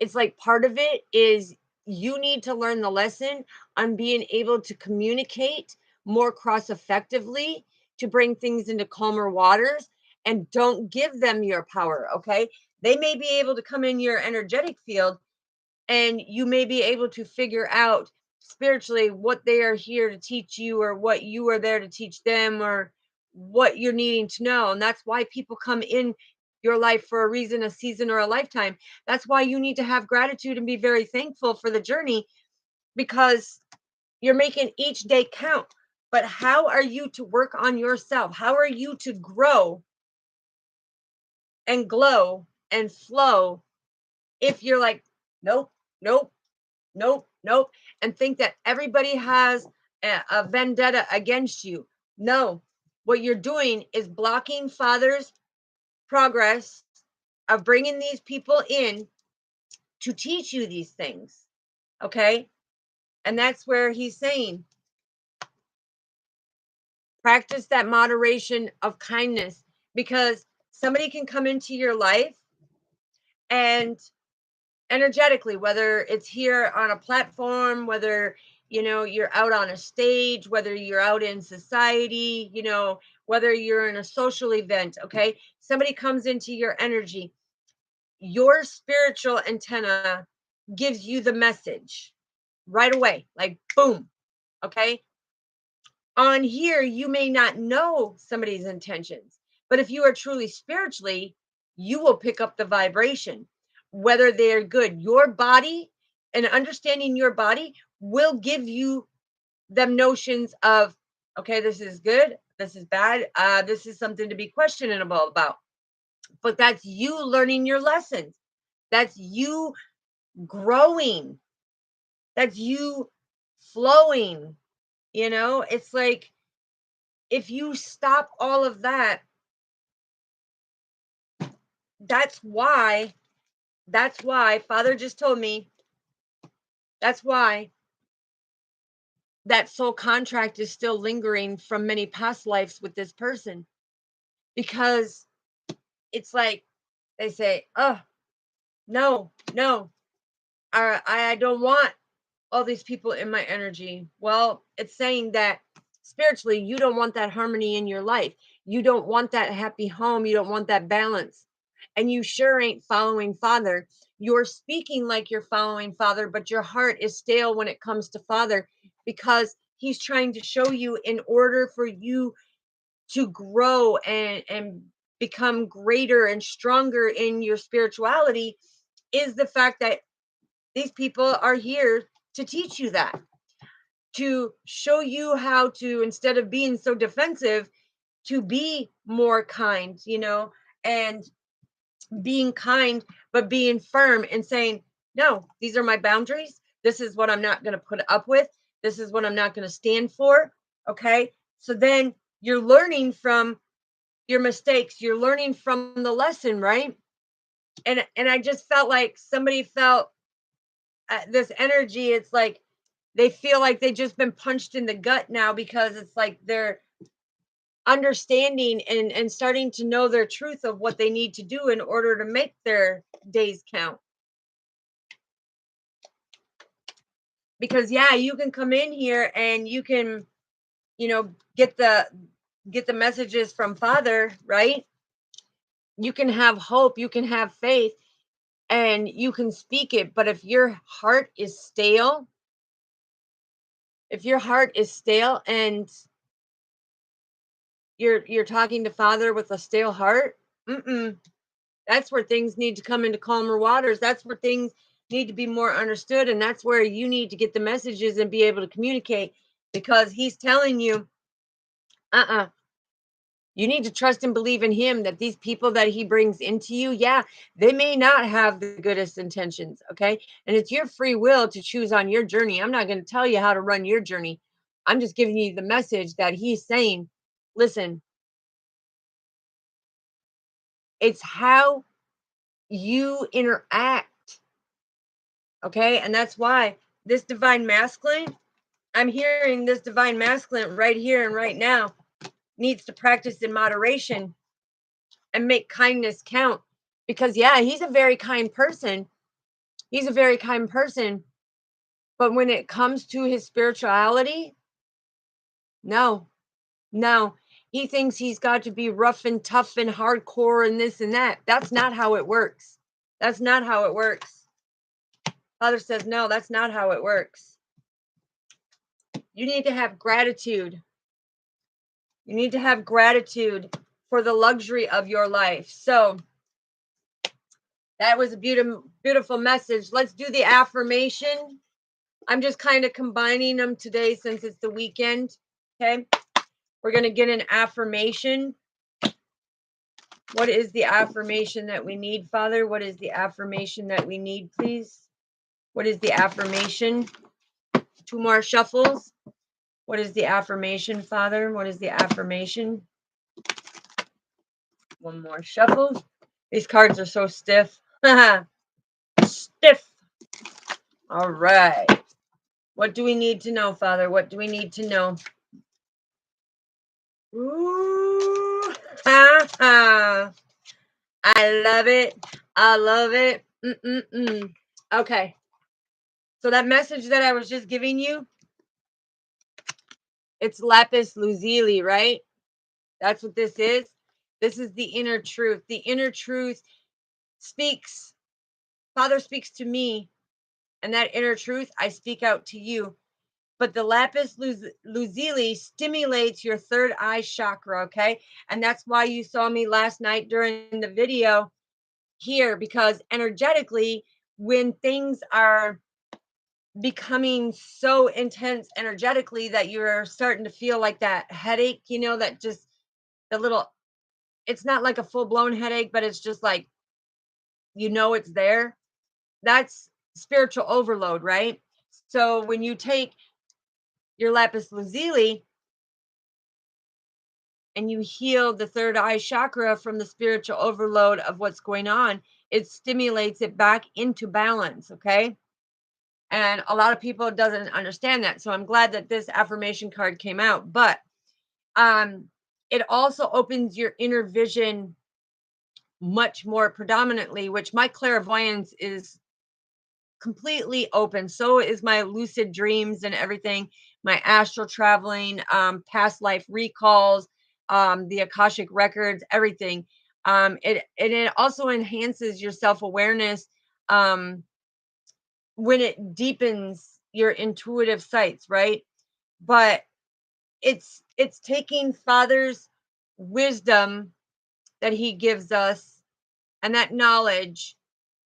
It's like part of it is you need to learn the lesson on being able to communicate more cross effectively to bring things into calmer waters, and don't give them your power. Okay? They may be able to come in your energetic field, and you may be able to figure out spiritually what they are here to teach you, or what you are there to teach them, or what you're needing to know. And that's why people come in your life for a reason, a season, or a lifetime. That's why you need to have gratitude and be very thankful for the journey, because you're making each day count. But how are you to work on yourself? How are you to grow and glow and flow if you're like, nope, nope, nope, nope, and think that everybody has a vendetta against you? No, what you're doing is blocking Father's progress of bringing these people in to teach you these things. Okay? And that's where he's saying, practice that moderation of kindness, because somebody can come into your life and energetically, whether it's here on a platform, whether you're out on a stage, whether you're out in society, whether you're in a social event. Okay, somebody comes into your energy, your spiritual antenna gives you the message right away, like boom. Okay, on here you may not know somebody's intentions, but if you are truly spiritually, you will pick up the vibration, whether they're good. Your body, and understanding your body, will give you them notions of, okay, this is good, this is bad, this is something to be questionable about. But that's you learning your lessons. That's you growing. That's you flowing. It's like, if you stop all of that, that's why Father just told me, that's why that soul contract is still lingering from many past lives with this person. Because it's like they say, oh, no, no, I don't want all these people in my energy. Well, it's saying that spiritually, you don't want that harmony in your life. You don't want that happy home. You don't want that balance. And you sure ain't following Father. You're speaking like you're following Father, but your heart is stale when it comes to Father, because he's trying to show you, in order for you to grow and become greater and stronger in your spirituality, is the fact that these people are here to teach you that, to show you how to, instead of being so defensive, to be more kind, and being kind, but being firm and saying, no, these are my boundaries. This is what I'm not going to put up with. This is what I'm not going to stand for. Okay. So then you're learning from your mistakes. You're learning from the lesson, right? And I just felt like somebody felt this energy. It's like they feel like they've just been punched in the gut now, because it's like they're understanding and starting to know their truth of what they need to do in order to make their days count. Because yeah, you can come in here and you can, get the messages from Father, right? You can have hope, you can have faith, and you can speak it. But if your heart is stale, and you're talking to Father with a stale heart, that's where things need to come into calmer waters. That's where things need to be more understood, and that's where you need to get the messages and be able to communicate, because he's telling you, uh-uh, you need to trust and believe in him, that these people that he brings into you, yeah, they may not have the goodest intentions, okay? And it's your free will to choose on your journey. I'm not going to tell you how to run your journey. I'm just giving you the message that he's saying, listen, it's how you interact, okay? And that's why this divine masculine, I'm hearing this divine masculine right here and right now needs to practice in moderation and make kindness count. Because yeah, he's a very kind person. He's a very kind person. But when it comes to his spirituality, no, no. He thinks he's got to be rough and tough and hardcore and this and that. That's not how it works. That's not how it works. Father says, no, that's not how it works. You need to have gratitude. You need to have gratitude for the luxury of your life. So that was a beautiful message. Let's do the affirmation. I'm just kind of combining them today since it's the weekend. Okay. We're going to get an affirmation. What is the affirmation that we need, Father? What is the affirmation that we need, please? What is the affirmation? 2 more shuffles. What is the affirmation, Father? What is the affirmation? 1 more shuffle. These cards are so stiff. Stiff. All right. What do we need to know, Father? What do we need to know? Ooh, ha, ha. I love it. I love it. Okay. So that message that I was just giving you, it's lapis lazuli, right? That's what this is. This is the inner truth. The inner truth speaks. Father speaks to me, and that inner truth, I speak out to you. But the lapis lazuli stimulates your third eye chakra, okay? And that's why you saw me last night during the video here, because energetically, when things are becoming so intense energetically that you're starting to feel like that headache, that just the little, it's not like a full blown headache, but it's just like, it's there. That's spiritual overload, right? So when you take your lapis lazuli and you heal the third eye chakra from the spiritual overload of what's going on, it stimulates it back into balance, okay? And a lot of people doesn't understand that. So I'm glad that this affirmation card came out, but um it also opens your inner vision much more predominantly, which my clairvoyance is completely open. So is my lucid dreams and everything, my astral traveling, past life recalls, the Akashic records, everything. It also enhances your self-awareness um, when it deepens your intuitive sights, right? But it's taking Father's wisdom that he gives us and that knowledge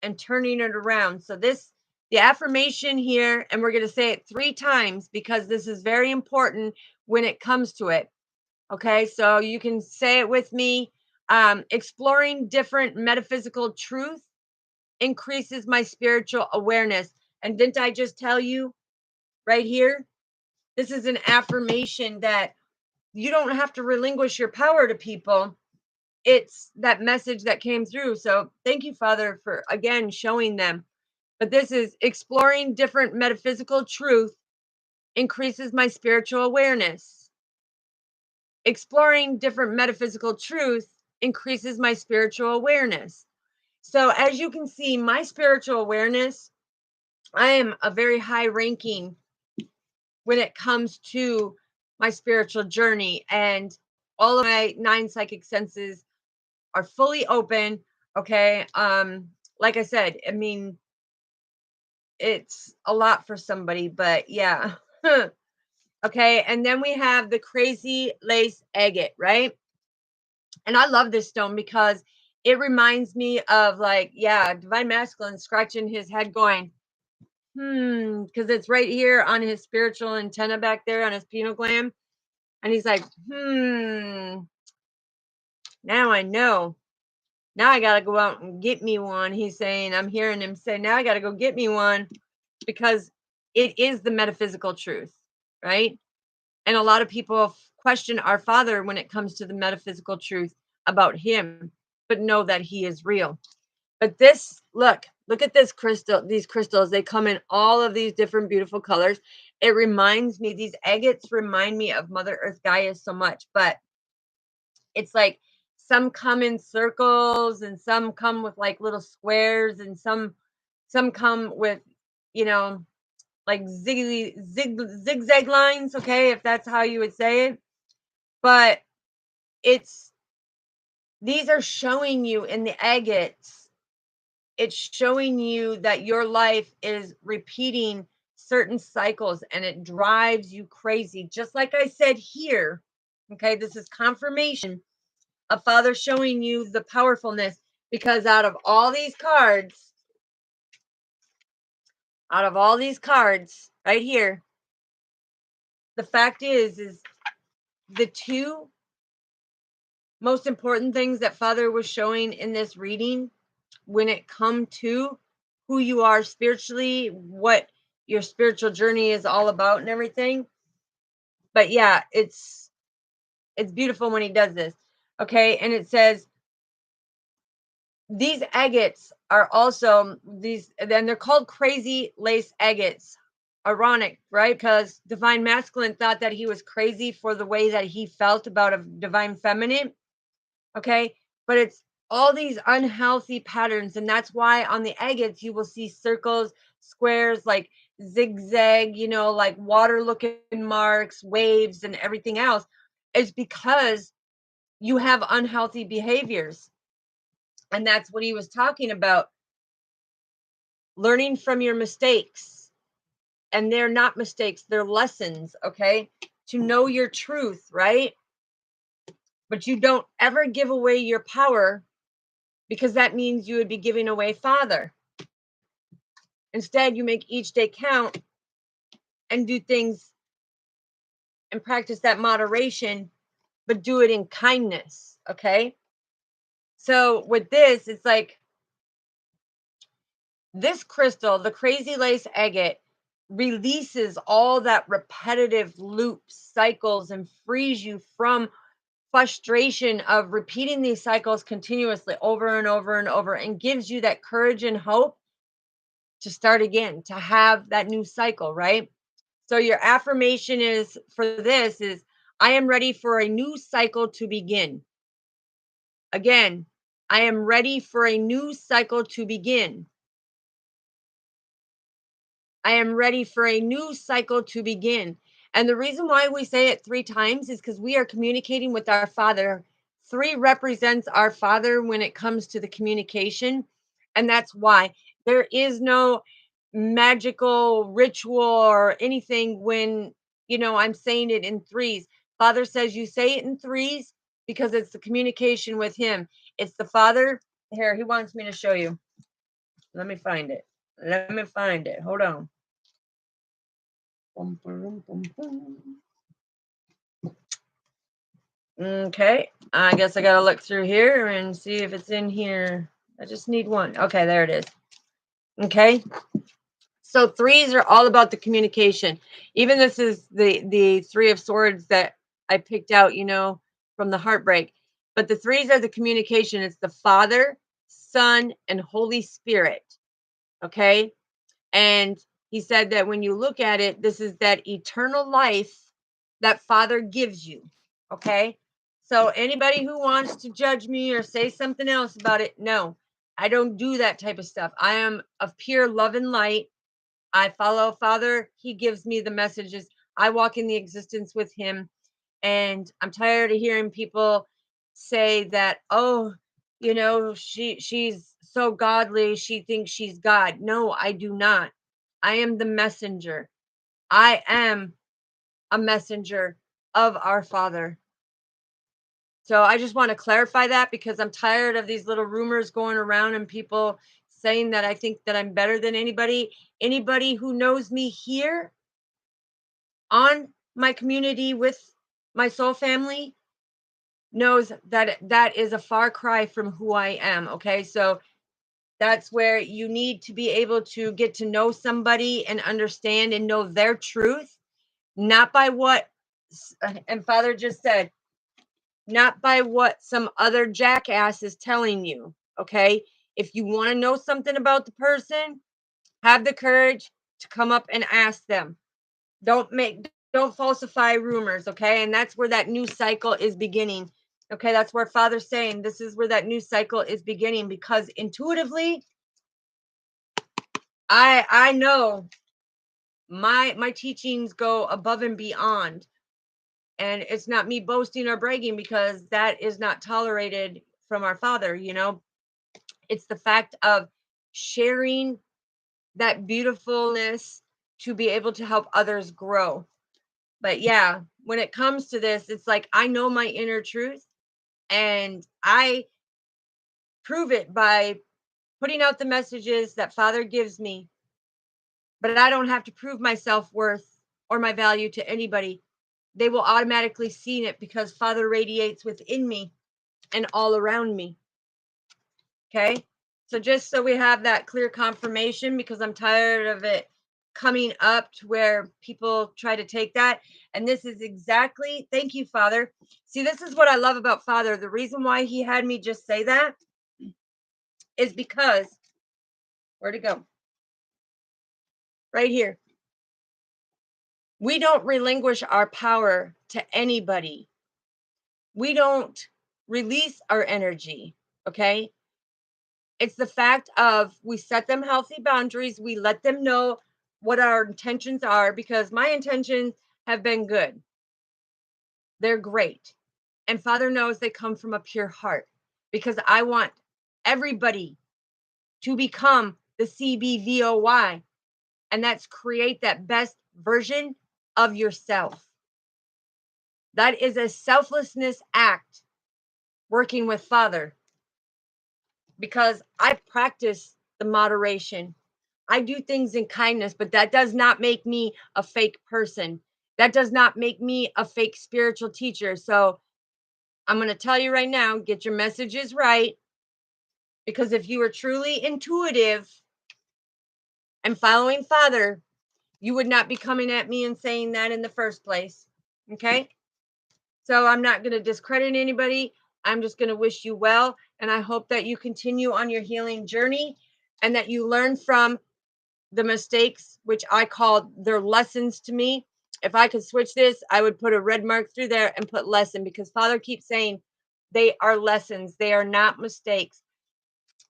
and turning it around. So the affirmation here, and we're going to say it 3 times because this is very important when it comes to it. Okay, so you can say it with me. Exploring different metaphysical truth increases my spiritual awareness. And didn't I just tell you right here? This is an affirmation that you don't have to relinquish your power to people. It's that message that came through. So thank you, Father, for again showing them. But this is exploring different metaphysical truth increases my spiritual awareness. Exploring different metaphysical truth increases my spiritual awareness. So as you can see, my spiritual awareness, I am a very high ranking when it comes to my spiritual journey, and all of my 9 psychic senses are fully open. Okay. Like I said, I mean, it's a lot for somebody, but yeah. Okay. And then we have the crazy lace agate, right? And I love this stone because it reminds me of, like, yeah, divine masculine scratching his head going, because it's right here on his spiritual antenna back there on his pineal gland. And he's like, now I know. Now I got to go out and get me one. He's saying, I'm hearing him say, now I got to go get me one, because it is the metaphysical truth, right? And a lot of people question our Father when it comes to the metaphysical truth about him, but know that he is real. But this, look at this crystal, these crystals, they come in all of these different beautiful colors. It reminds me, these agates remind me of Mother Earth Gaia so much, but it's like some come in circles and some come with like little squares, and some come with, you know, like zigzag lines, okay, if that's how you would say it. But it's, these are showing you in the agates, it's showing you that your life is repeating certain cycles and it drives you crazy. Just like I said here, okay, this is confirmation of Father showing you the powerfulness, because out of all these cards right here, the fact is the two most important things that Father was showing in this reading when it come to who you are spiritually, what your spiritual journey is all about and everything. But yeah, it's beautiful when he does this. Okay, and it says these agates are also these, then they're called crazy lace agates. Ironic, right? Because divine masculine thought that he was crazy for the way that he felt about a divine feminine. Okay, but it's all these unhealthy patterns, and that's why on the agates you will see circles, squares, like zigzag, you know, like water looking marks, waves, and everything else. Is because you have unhealthy behaviors. And that's what he was talking about, learning from your mistakes. And they're not mistakes, they're lessons, okay? To know your truth, right? But you don't ever give away your power, because that means you would be giving away Father. Instead, you make each day count and do things and practice that moderation, but do it in kindness, okay? So with this, it's like this crystal, the crazy lace agate, releases all that repetitive loops, cycles, and frees you from frustration of repeating these cycles continuously over and over and over, and gives you that courage and hope to start again, to have that new cycle, right? So your affirmation is for this is, I am ready for a new cycle to begin. Again, I am ready for a new cycle to begin. I am ready for a new cycle to begin. And the reason why we say it 3 times is because we are communicating with our Father. 3 represents our Father when it comes to the communication. And that's why there is no magical ritual or anything when, you know, I'm saying it in 3s. Father says you say it in 3s because it's the communication with him. It's the Father. Here, he wants me to show you. Let me find it. Let me find it. Hold on. Okay, I guess I gotta look through here and see if it's in here. I just need one. Okay, there it is. Okay, so 3s are all about the communication. Even this is the 3 of Swords that I picked out, from the heartbreak. But the threes are the communication. It's the Father, Son, and Holy Spirit. Okay. And he said that when you look at it, this is that eternal life that Father gives you. Okay. So anybody who wants to judge me or say something else about it, no, I don't do that type of stuff. I am of pure love and light. I follow Father. He gives me the messages. I walk in the existence with him. And I'm tired of hearing people say that, oh, she's so godly, she thinks she's God. No, I do not. I am the messenger. I am a messenger of our Father. So I just want to clarify that because I'm tired of these little rumors going around and people saying that I think that I'm better than anybody. Anybody who knows me here on my community with my soul family knows that that is a far cry from who I am. Okay. So that's where you need to be able to get to know somebody and understand and know their truth, not by what, and Father just said, not by what some other jackass is telling you. Okay. If you want to know something about the person, have the courage to come up and ask them. Don't falsify rumors, okay? And that's where that new cycle is beginning. Okay, that's where Father's saying this is where that new cycle is beginning because intuitively I know my teachings go above and beyond. And it's not me boasting or bragging because that is not tolerated from our Father, It's the fact of sharing that beautifulness to be able to help others grow. But yeah, when it comes to this, it's like I know my inner truth and I prove it by putting out the messages that Father gives me. But I don't have to prove my self-worth or my value to anybody. They will automatically see it because Father radiates within me and all around me. Okay? So just so we have that clear confirmation, because I'm tired of it coming up to where people try to take that. And this is exactly, thank you, Father. See, this is what I love about Father. The reason why he had me just say that is because, where'd it go? Right here. We don't relinquish our power to anybody. We don't release our energy. Okay. It's the fact of we set them healthy boundaries. We let them know what our intentions are because my intentions have been good. They're great. And Father knows they come from a pure heart because I want everybody to become the CBVOY. And that's create that best version of yourself. That is a selflessness act working with Father because I practice the moderation. I do things in kindness, but that does not make me a fake person. That does not make me a fake spiritual teacher. So I'm going to tell you right now, get your messages right. Because if you were truly intuitive and following Father, you would not be coming at me and saying that in the first place. Okay. So I'm not going to discredit anybody. I'm just going to wish you well. And I hope that you continue on your healing journey and that you learn from the mistakes, which I called their lessons to me. If I could switch this, I would put a red mark through there and put lesson because Father keeps saying they are lessons. They are not mistakes.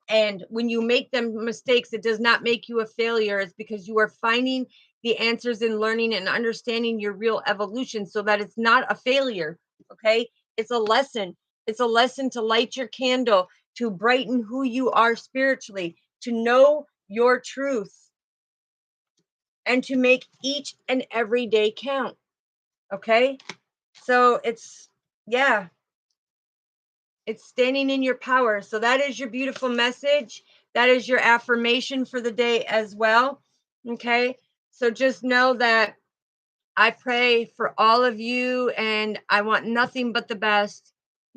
And when you make them mistakes, it does not make you a failure. It's because you are finding the answers and learning and understanding your real evolution so that it's not a failure. Okay. It's a lesson. It's a lesson to light your candle, to brighten who you are spiritually, to know your truth, and to make each and every day count. Okay. So yeah, it's standing in your power. So that is your beautiful message. That is your affirmation for the day as well. Okay. So just know that I pray for all of you and I want nothing but the best.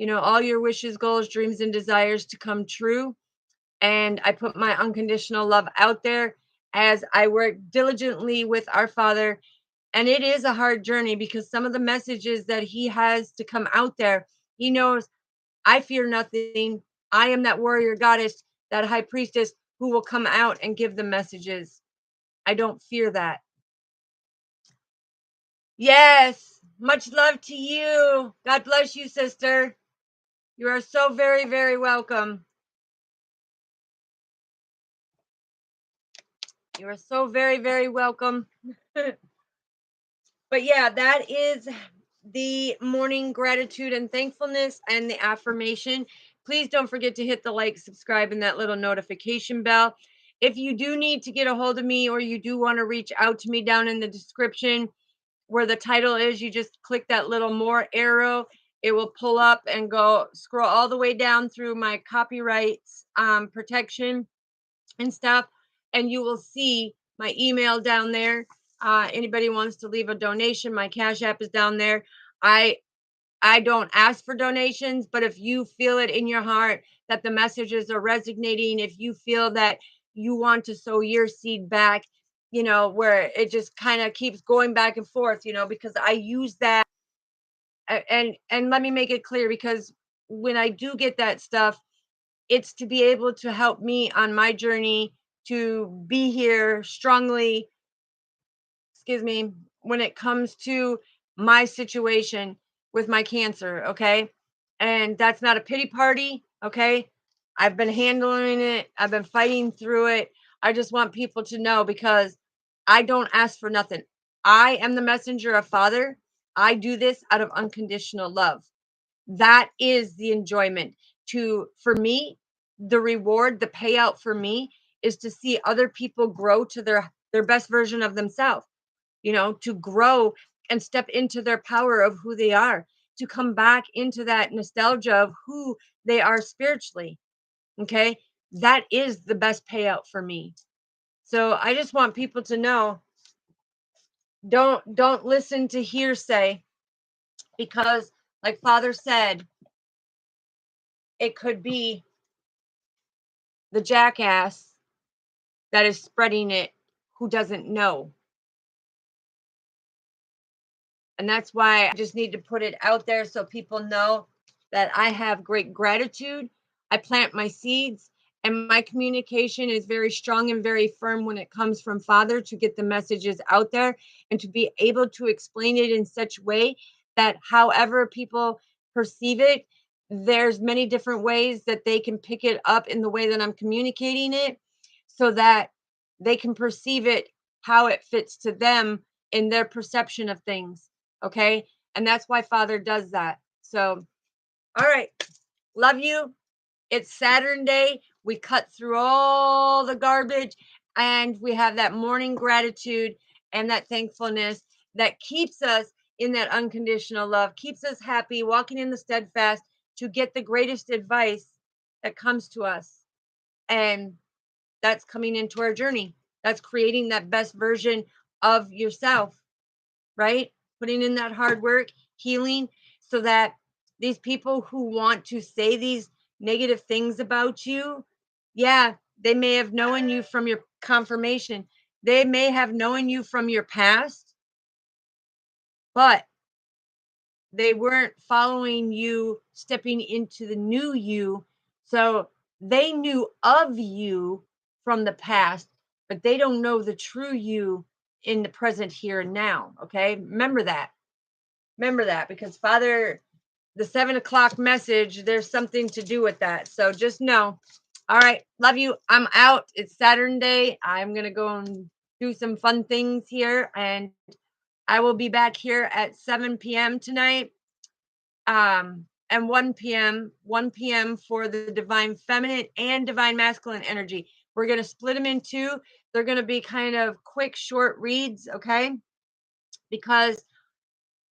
All your wishes, goals, dreams, and desires to come true. And I put my unconditional love out there as I work diligently with our Father And it is a hard journey because some of the messages that he has to come out there, he knows I fear nothing. I am that warrior goddess, that high priestess who will come out and give the messages. I don't fear that. Yes. Much love to you. God bless you, sister. You are so very, very welcome. You are so very, very welcome. But yeah, that is the morning gratitude and thankfulness and the affirmation. Please don't forget to hit the like, subscribe, and that little notification bell. If you do need to get a hold of me or you do want to reach out to me, down in the description where the title is, you just click that little more arrow. It will pull up and go scroll all the way down through my copyrights protection and stuff, and you will see my email down there. Anybody wants to leave a donation, my Cash App is down there. I don't ask for donations, but if you feel it in your heart that the messages are resonating, if you feel that you want to sow your seed back, where it just kind of keeps going back and forth, because I use that. And let me make it clear, because when I do get that stuff, it's to be able to help me on my journey to be here strongly, excuse me, when it comes to my situation with my cancer, okay? And that's not a pity party, okay? I've been handling it, I've been fighting through it. I just want people to know, because I don't ask for nothing. I am the messenger of Father. I do this out of unconditional love. That is the enjoyment. For me, the reward, the payout for me is to see other people grow to their best version of themselves, to grow and step into their power of who they are, to come back into that nostalgia of who they are spiritually. Okay? That is the best payout for me. So I just want people to know, don't listen to hearsay, because like Father said, it could be the jackass that is spreading it who doesn't know. And that's why I just need to put it out there so people know that I have great gratitude. I plant my seeds, and my communication is very strong and very firm when it comes from Father, to get the messages out there and to be able to explain it in such way that however people perceive it, there's many different ways that they can pick it up in the way that I'm communicating it, so that they can perceive it how it fits to them in their perception of things. Okay. And that's why Father does that. So, all right. Love you. It's Saturn day. We cut through all the garbage, and we have that morning gratitude and that thankfulness that keeps us in that unconditional love, keeps us happy, walking in the steadfast to get the greatest advice that comes to us. And that's coming into our journey. That's creating that best version of yourself, right? Putting in that hard work, healing, so that these people who want to say these negative things about you, yeah, they may have known you from your confirmation. They may have known you from your past, but they weren't following you, stepping into the new you. So they knew of you from the past, but they don't know the true you in the present here and now. Okay. Remember that. Remember that, because Father, the 7 o'clock message, there's something to do with that. So just know. All right. Love you. I'm out. It's Saturn day. I'm going to go and do some fun things here. And I will be back here at 7 p.m. tonight. And 1 p.m. for the divine feminine and divine masculine energy. We're going to split them in two. They're going to be kind of quick, short reads. Okay. Because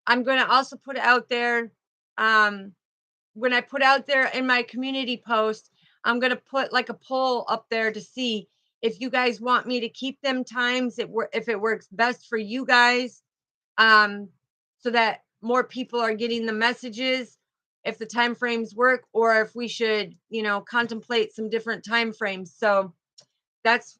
I'm going to also put out there, when I put out there in my community post, I'm going to put like a poll up there to see if you guys want me to keep them times, if it works best for you guys, so that more people are getting the messages, if the time frames work, or if we should, contemplate some different time frames. So that's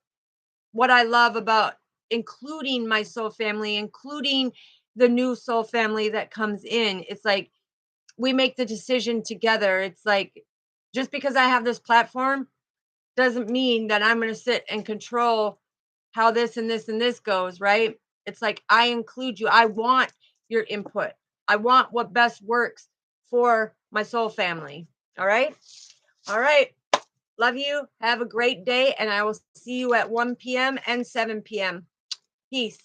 what I love about including my soul family, including the new soul family that comes in. It's like we make the decision together. It's like just because I have this platform doesn't mean that I'm going to sit and control how this and this and this goes, right? It's like I include you. I want your input. I want what best works for my soul family. All right. All right. Love you. Have a great day. And I will see you at 1 p.m. and 7 p.m. Peace.